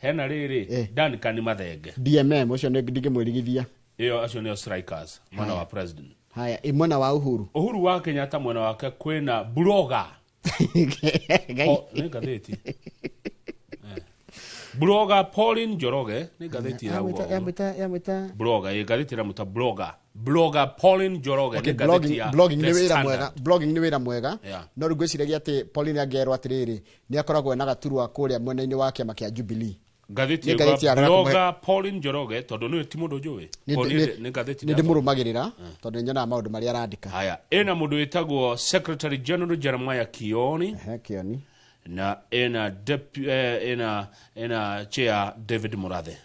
hena rĩrĩ Duncan Mathenge DMM ũcio ndingĩmwĩrigithia acio nĩo strikers mwena wa president haya mwena wa Uhuru wa Kenyatta mwena wake kwĩna blogger nĩ ngathĩti blogger Pauline Njoroge nĩ ngathĩti yamwĩta blogger ngathĩti ĩramwĩta blogger Pauline Njoroge nĩ ngathĩti ya blogging nĩ wĩra mwega no rĩu ngwĩciragia atĩ Pauline angĩerwo atĩrĩrĩ nĩ akoragwo na gaturwa kũrĩa mwena-inĩ wa kĩama kĩa Jubilee ngathĩti ya blogger Pauline Njoroge tondũ nĩ ti mũndũ njũĩ nĩ ngathĩti nĩ ndĩmũrũmagĩrĩra tondũ nĩ nyonaga maũndũ marĩa arandĩka haya ĩna mũndũ wĩtagwo Secretary General Jeremiah Kioni na ĩna chair David Murathe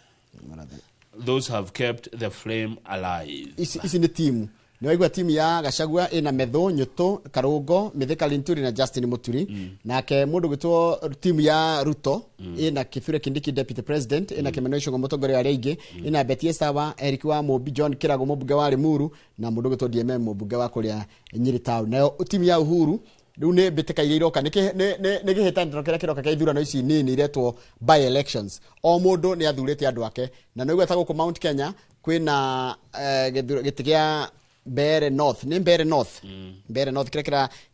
those have kept the flame alive ici nĩ team Ni waigua timu ya Gachagua ina Methu, Nyutu, Karungo, Mithika Linturi na Justin Muturi. Nake mundu gwitwo timu ya Ruto ina Kithure Kindiki deputy president, ina Kimani Ichung'wa mutongoria wa Rege, ina Betty Sawa, Eric wa Mobi, John Kirago mubunge wa Limuru na mundu gwitwo DMM mubunge wa kuria Nyeri Town. Nayo timu ya Uhuru riu ni mbiteka iria iroka ni gihitaniro kiria kiroka kia ithurano ici nini iretwo by elections. O mundu ni athurite andu ake na no igweta guku Mount Kenya kwina giti kia Mbere North, ni Mbere North. Mbere North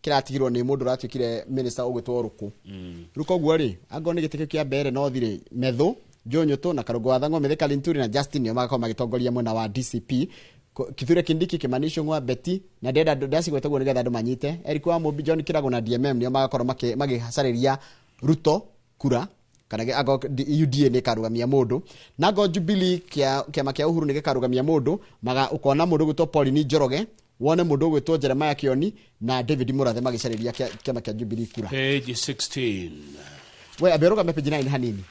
kiratigirwo ni mundu ratwikire minister ugwitwo Ruku. Ruko guo ri ango ni giti kia Mbere North ri Methu, Nyutu na Karungo wa Thang'wa, Mithika Linturi na Justin nio magakoma magitongoria mwena wa DCP. Kithure Kindiki, Kimani Ichung'wa, Betty na Deda Dodasi gwetagwo nigetha andu manyite. Eric wa Mobi, John Kirago na DMM nio magakorwo magihacariria Ruto kura kana ago UDA ni karugamia mundu na go Jubilee kiama kia Uhuru ni karugamia mundu maga ukona mundu gwitwo Pauline Njoroge, wone mundu gwitwo Jeremiah Kioni na David Murathe magicariria kiama kia Jubilee kura. Page 16. We aberuga page 9 hanini.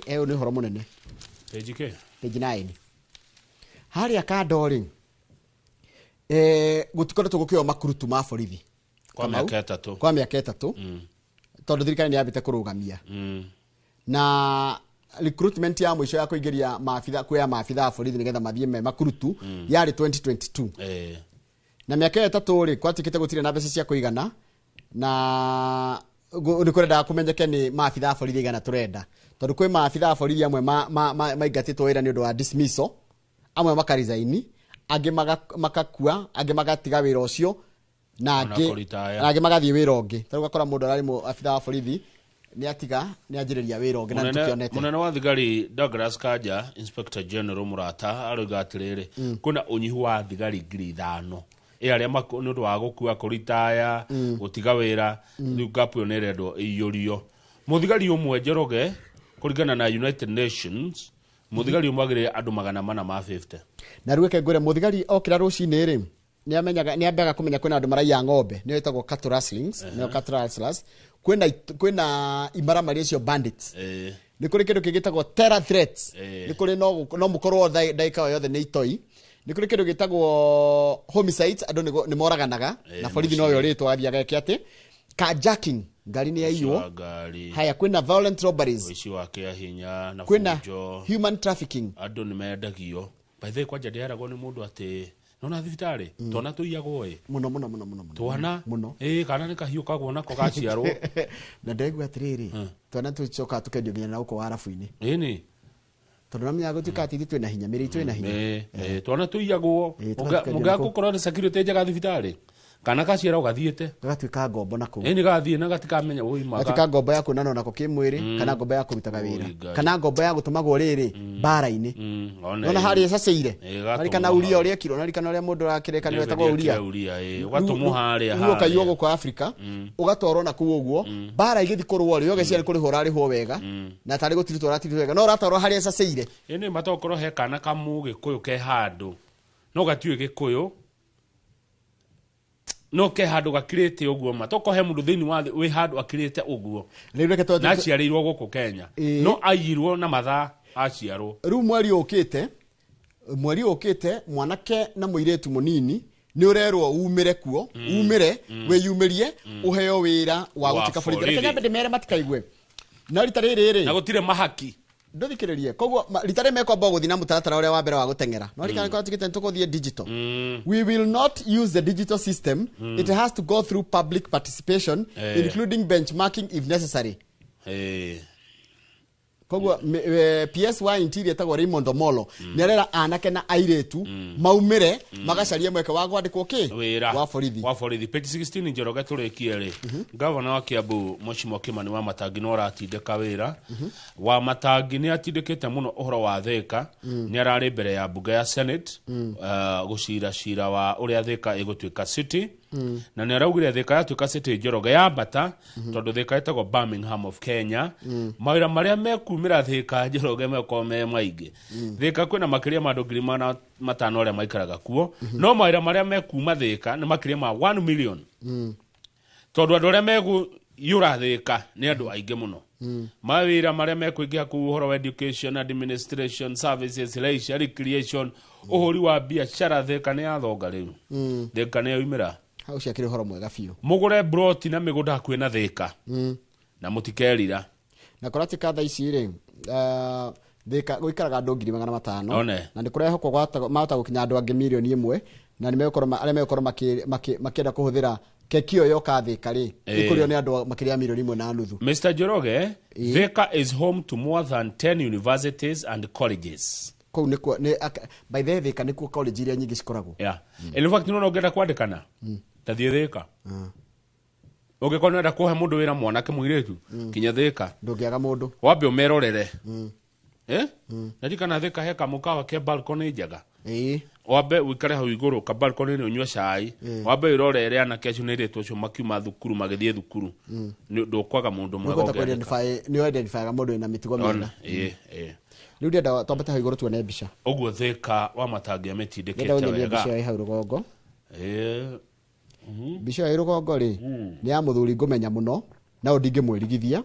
Eyo ni horo munene. Page ke? Page 9. Hari akadori gutikoretwo gukio makurutu ma borithi kwa miaka 3. Kwa miaka 3. Tondu thirikari ni yabite kurugamia. Na recruitment ya mwisho ya kuingiria maafitha kuya maafitha borithi nigetha mathie me makurutu yari 2022. Na miaka 3 ri kwatikite gutire na mbeca cia kuigana na ni kurenda kumenyeke ni maafitha borithi igana turenda. Tondu kwi maafitha borithi amwe maingatitwo wira ni undu wa dismissal, amwe makarizaini, angi makakua, angi magatiga wira ucio na angi magathie wira ungi. Tondu gakora mundu arari mu afitha borithi ni atiga ni ajiriria wira ungi na tukionete. Munene wa thigari Douglas Kanja, Inspector General Murata aroiga atiriri kuna unyihu wa thigari 5,000 aria nundu wa gukua kuritaya gutiga wira riu gapu ni rendo iyurio. Muthigari umwe Njoroge kuringana na United Nations muthigari umwagire andu 450. Na riu kengure muthigari okira rucini ri ni amenyaga ni ambaga kumenya kwina andu maraiya ng'ombe ni wetagwo cattle rustlings no cattle rustlers kwina imaramari icio bandits ni kuri kindu kigitagwo terror threats ni kuri no mukorwo daika yothe ni itoi ni kuri kindu gitagwo homicides andu ni moraganaga na borithi no yo ritwa athiaga kiate carjacking ngari ni yaiywo haya kwina violent robberies wici wa kiahinya na kwina human trafficking andu ni mendagio by the way kwanja ndiaragwo ni mundu ati nona thibitari tona tuiyagwo muno twana kana ni kahiu kagwo nako gaciarwo na ndegwa atiriri twana tucoka tukendio nginya na uko warafu-ini ni tondu namya gutuka titi twina hinya miri twina hinya twana tuiyagwo muga gukorwo ni security njega thibitari kana kaciara ugathiete gatwika ngombo nako ni gathie na gatikamenya uima gatika ngombo ya kunana nako kimwiri kana ngombo ya kurutaga wira kana ngombo ya gutumagwo riri bara-ini ona hari saceire ari kana uria uria kiro ari kana uria mundu akireka ni wetagwo uria ugatumwo haria haria ukaiyo guko Africa ugatorwo na kuo uguo bara igithi kurwo ri yoge ciari kurihura ari ho wega na tari gutiritwo ratiritwo wega no ratorwo haria saceire ni matokorwo he kana kamuge kuyo ke handu no gatiwe gikuyu no ke handu gakirite uguo matoko he mundu thini wa we handu akirite uguo na ciarirwo guku Kenya no ayirwo na matha aciarwo riu mweri ukite mwanake na muiretu munini ni urerwo umire kuo umire weyumirie uheo wira wa gutika borithi Kenya bende mere matikaigwe na ritariri na gutire mahaki ndithikiririe koguo ritare meko bogo thina mutaratara uria wa mbere wa gutengera no rikana kwa tikite tukuthie digital we will not use the digital system it has to go through public participation including benchmarking if necessary koguo PSY interior tagwo Raymond Omolo nerera anake na airetu maumire magacaria mweke wa gwandikwo ki wa borithi page 16 Njoroge turikie ri governor wa Kiambu Mweshimo Kimani wa Matangi no ratindika wira wa Matangi ni atindikite muno uhoro wa Thika ni arari mbere ya bunge ya Senate gucira wa uria Thika igutwika city na ni araugire Thika yatwika city Njoroge ya bata tondu Thika etagwo Birmingham of Kenya mawira maria mekumira Thika Njoroge mekome maingi Thika kwina makiria ma 5,000 uria maikaraga kuo no mawira maria mekuma Thika ni makiria ma 1 million tondu andu aria yurathika ni andu aingi muno mawira maria mekuingia ku horo wa education, administration, services, leisure, recreation, uhuri wa biashara. Thika ni yathonga riu Thika ni yaumira hau ciakire horo mwega biu mugure broti na migunda kwina Thika na mutikerira na korati ka thaa ici ri Thika guikaraga andu 500,000 na ni kurehokwo mahota gukinya andu angi milioni 1 na ni mekorwo aria mekorwo makienda kuhuthira kekio yoka Thika ri ikurio ni andu makiria milioni 1.5. Mr. Njoroge, Thika is home to more than 10 universities and colleges. Kou ni by the way Thika ni ku college iria nyingi cikoragwo. In fact no ngenda kwandikana tathie Thika ugikona nda kuhe mundu wira mwanake muiretu kinya Thika ndungiaga mundu wambe umerorere ndikana Thika heka mukawa ke balcony njega wambe wikare hau iguru ka balcony ni unywe cai wambe irorere ana kesho ni retu cio makiuma thukuru magithie thukuru ndukwaga mundu mwega ni identify ga mundu ina mitigo mena riu ndenda twambate hau iguru tuone mbica uguo Thika wa matangia mitindikite wega mbica ya hau rugongo mbica ya rugongo ri ni ya muthuri ngumenya muno na ndingimwirigithia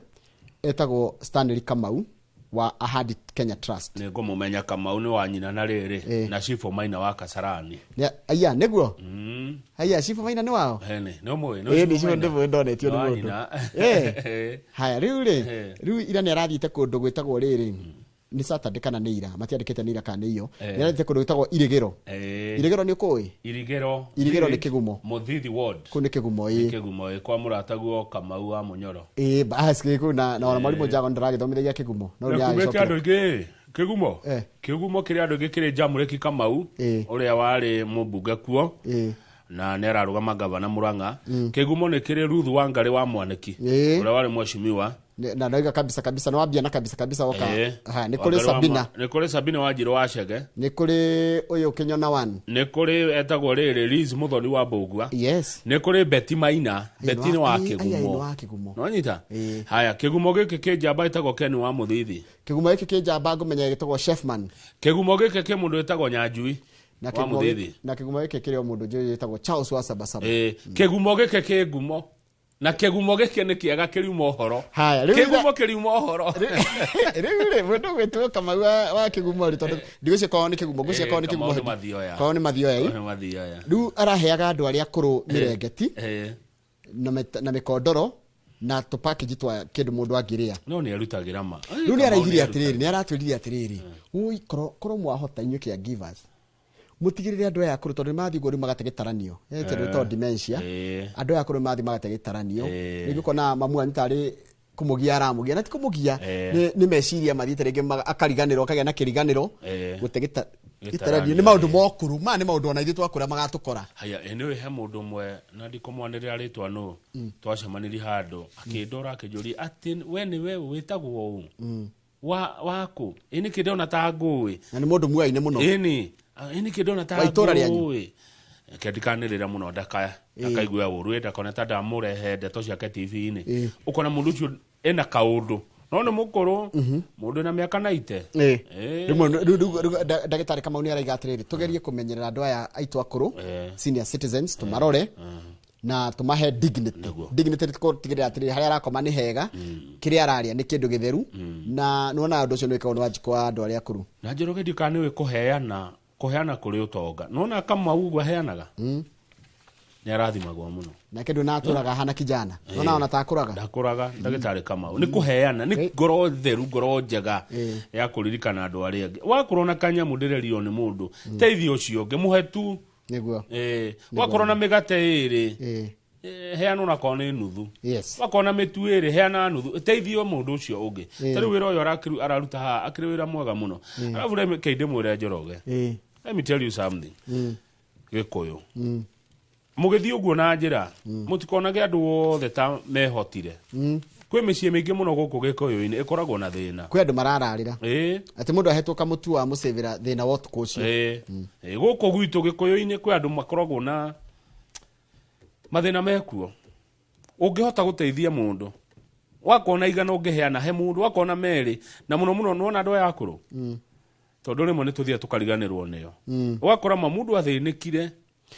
etagwo Stanley Kamau wa Ahadi Kenya Trust. Ni ngumumenya Kamau ni wa nyina na riri na Shifo Maina wa Kasarani. Aya niguo aya Shifo Maina ni wao no mwe ni Shifo ndivyo ndonetio ni mundu haya riu ira ni arathite kundu gwitagwo riri ni Saturday kana ni ira matiandikite ni ira kana iyo ni arathite kundu gwitagwo Irigiro ni ukui Irigiro ni Kigumo Muthithi ward ku ni Kigumo kwa murataguo Kamau wa Munyoro basi kuna na wana mwalimu Jago ndaragithomithagia Kigumo no ya Kigumo kiri andu gikiri Jamureki Kamau uria wari mubunge kuo na nera rugama gavana Muranga Kigumo ni kiri Ruth Wangari wa Mwaniki uria wari mwashimiwa na ndaiga kabisa no wambia na kabisa woka ni kuri Sabina wa Njiro wa Chege ni kuri uyu Kinyona 1 ni kuri etagwo riri Liz Muthoni wa Mbugua ni kuri Betty Maina Betty wa Kigumo no nyita haya Kigumo giki kinjamba etagwo Ken wa Muthithi Kigumo giki kinjamba ngumenya gitagwo Chefman Kigumo giki ki mundu etagwo Nyanjui na Kigumo giki kiri mundu njoye etagwo Charles wa Sabasaba Kigumo giki ki ngumo na Kigumo giki ni kiaga kiriuma uhoro Kigumo kiriuma uhoro riu mundu gwetwo Kamau wa Kigumo ri tondu ndigucio kwa ni Kigumo gucio kwa ni Kigumo kwa ni mathioya riu araheaga andu aria kuru mirengeti na mikondoro na to package twa kindu mundu angiria no ni arutagira ma riu ni araithiria atiriri ni aratwiriria atiriri ui koro mwahota inyu kia givers mutigirire andu aya kuru tondu mathi gori magategetaranio tondu to dementia andu aya kuru mathi magategetaranio nigukona mamu antari kumugia aramugia na ti kumugia ni meciria mathiite rege akariganiro kagia na kiriganiro gutegeta itaranio ni maundu mokuru ni maundu ona ithu twakura magatukora haya eniwe he mundu mwe na ndikomwanirira ritwa no twacemaniri handu akindora akijuri ati we ni we witagwo u waku ini kidona ta ngui na ni mundu mwaine muno ini kidona ta ngui kendikanirira muno ndakaigua uru ndakona ta ndamurehe ndeto ciake TV-ini ukona mundu ucio ena kaundu no ni mukuru mundu na miaka 90 ndagitari Kamau ni araiga atiriri tugerie kumenyerera andu aya aitu akuru senior citizens tumarore na tumahe dignity tutigire atiriri haria arakoma ni hega kiria araria ni kindu githeru na nona andu ucio ni wikao ni wajiko wa andu aria akuru na Njoroge ndikaniwe kuheana kuri utonga nona Kamau uguo heanaga ni arathimagwo muno na kindu naturaga hana kijana nona ona ndakuraga ndagitari Kamau ni kuheana ni ngoro theru ngoro njega ya kuririkana andu aria angi wakorona kanyamu ndirerio ni mundu teithio ucio ngimuhetu niguo wakorona migate iri heana na kone nuthu wakona mitu iri heana nuthu teithio mundu ucio ungi tari wira uyu araruta ha akiri wira mwega muno arafu re keinde mwire Njoroge let me tell you something gikuyu mugithii uguo na njira mutikonage andu othe ta mehotire kwi micii mingi muno guku gikuyu-ini ikoragwo na thina kwi andu marararira ati mundu ahetwo kamutu wa musevera thina wa tuko ucio guku gwitu gikuyu-ini kwi andu makoragwo na mathina mekuo ungihota guteithia mundu wakona igana ungiheana he mundu wakona meri na muno nona andu aya akuru tondu rimwe ni tuthia tukariganirwo nio wakora mundu athinikire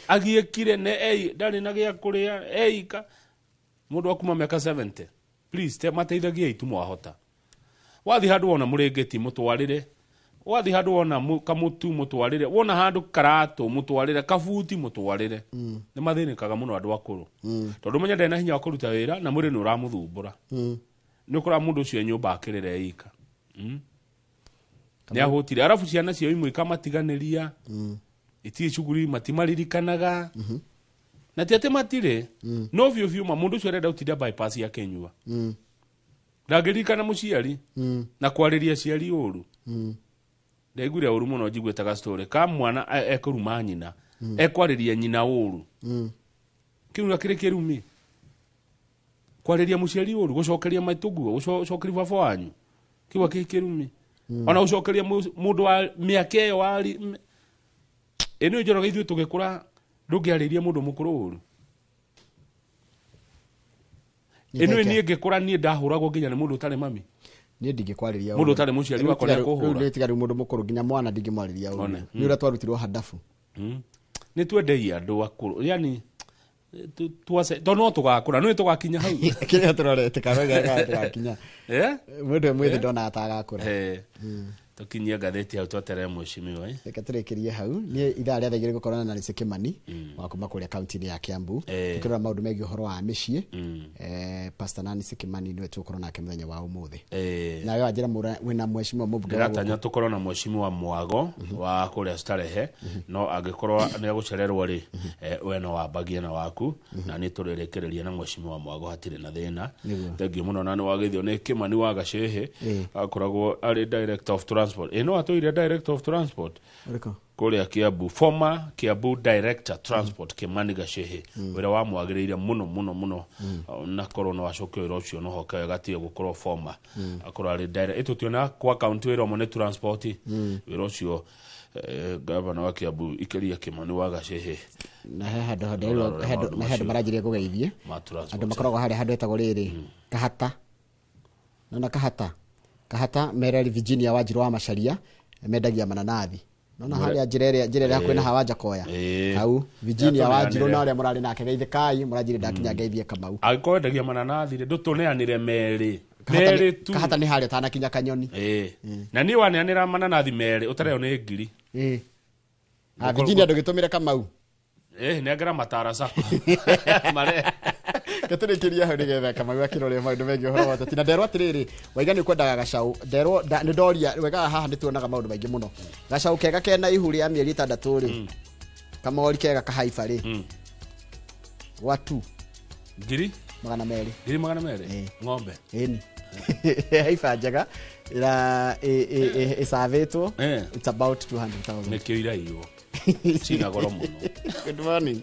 agiekire ne ndari na gia kuria eika mundu akuma miaka 70 please te mateithagia itu mwahota wathi handu wona murengeti mutwarire wathi handu wona kamutu mutwarire wona handu karatu mutwarire kabuti mutwarire ni mathinikaga muno andu akuru tondu menya ndena hinya wa kuruta wira na muri ni uramuthumbura ni ukora mundu ucio nyumba akirire ika ni ahutire arafu ciana cio imwe ikamatiganiria itie shuguri matimaririkanaga na tiate matire no vyo vyo mundu ucio arenda utinda bypass ya Kenyua ndagiririkana muciari na kwariria ciari uru ndaigure uru muno njigwetaga story ka mwana ekuruma nyina ekwariria nyina uru kiuna kire kirumi kwariria muciari uru gucokeria maitugu gucokeria baba wanyu kiwa kirumi ona gucokeria mundu wa miaka iyo wari eno njoroga ithu tugikura ndungiariria mundu mukuru uru eno ni ngikura ni ndahuragwo nginya ni mundu utari mami ni ndingikwariria mundu utari muciari wakwa ni kuhura ni tigari mundu mukuru nginya mwana ndingimwariria uru ni ura twarutirwo hadafu ni twendei andu akuru yani tuase dono tugakura no tugakinya hau kinya turorete karoga tugakinya mundu mwithe ndona atagakura tukinyia gatheti au twetere mheshimiwa reka turekerie hau ni ithaa rĩa thaigire gukorana na Nice Kimani wa kuma kuria county ya Kiambu tukirora maundu megi horo wa micii Pastor Nice Kimani niwe tukorwo nake muthenya wa umuthi na wewe ajira wina mheshimiwa mubunge ratanya tukorwo na mheshimiwa Mwago wa kuria Starehe no angikorwo ni agucererwo ri weno wa bagia na waku na ni turirekereria na mheshimiwa Mwago hatire na thina thengiu muno na ni wagithio ni Kimani wa Gacehe akoragwo ari director of transport eno atoire director of transport kuria Kiambu former Kiambu director transport Kimani Gacehe wira wa mwagiriire muno na corona wacokio iro cio no hoka gatie gukorwo former akorwo ari direct etutiona kwa account wira mo ne transport wira cio governor wa Kiambu ikeria Kimani wa Gacehe na hado marajiria kugeithie andu makoragwo hari handu etagwo riri kahata na kahata Mereri Virginia Wanjiru wa Macharia mendagia mananathi nona hari njirere kwena hawanja koya hau Virginia Wanjiru na ria murari nake geithe kai murajire ndakinya geithie Kamau agikwendagia mananathi ndutuneanire meri tu kahata ni hari tana kinya Kanyoni na ni waneanira mananathi meri utareo ni ngiri Virginia ndugitumire Kamau negera matara sako mare gaturekeria hau nigetha Kamau akirore maundu mengi horo wata tina nderwa atiriri waiga ni kwendaga gacau nderwo ni ndoria wega haha ni tuonaga maundu maingi muno gacau kega kena ihuri ya mieri 6 ri kamori kega kahaifa ri watu ngiri 200 ng'ombe eni haifa njega ila isavetwo it's about 200,000 nekira iyo sina goro muno good morning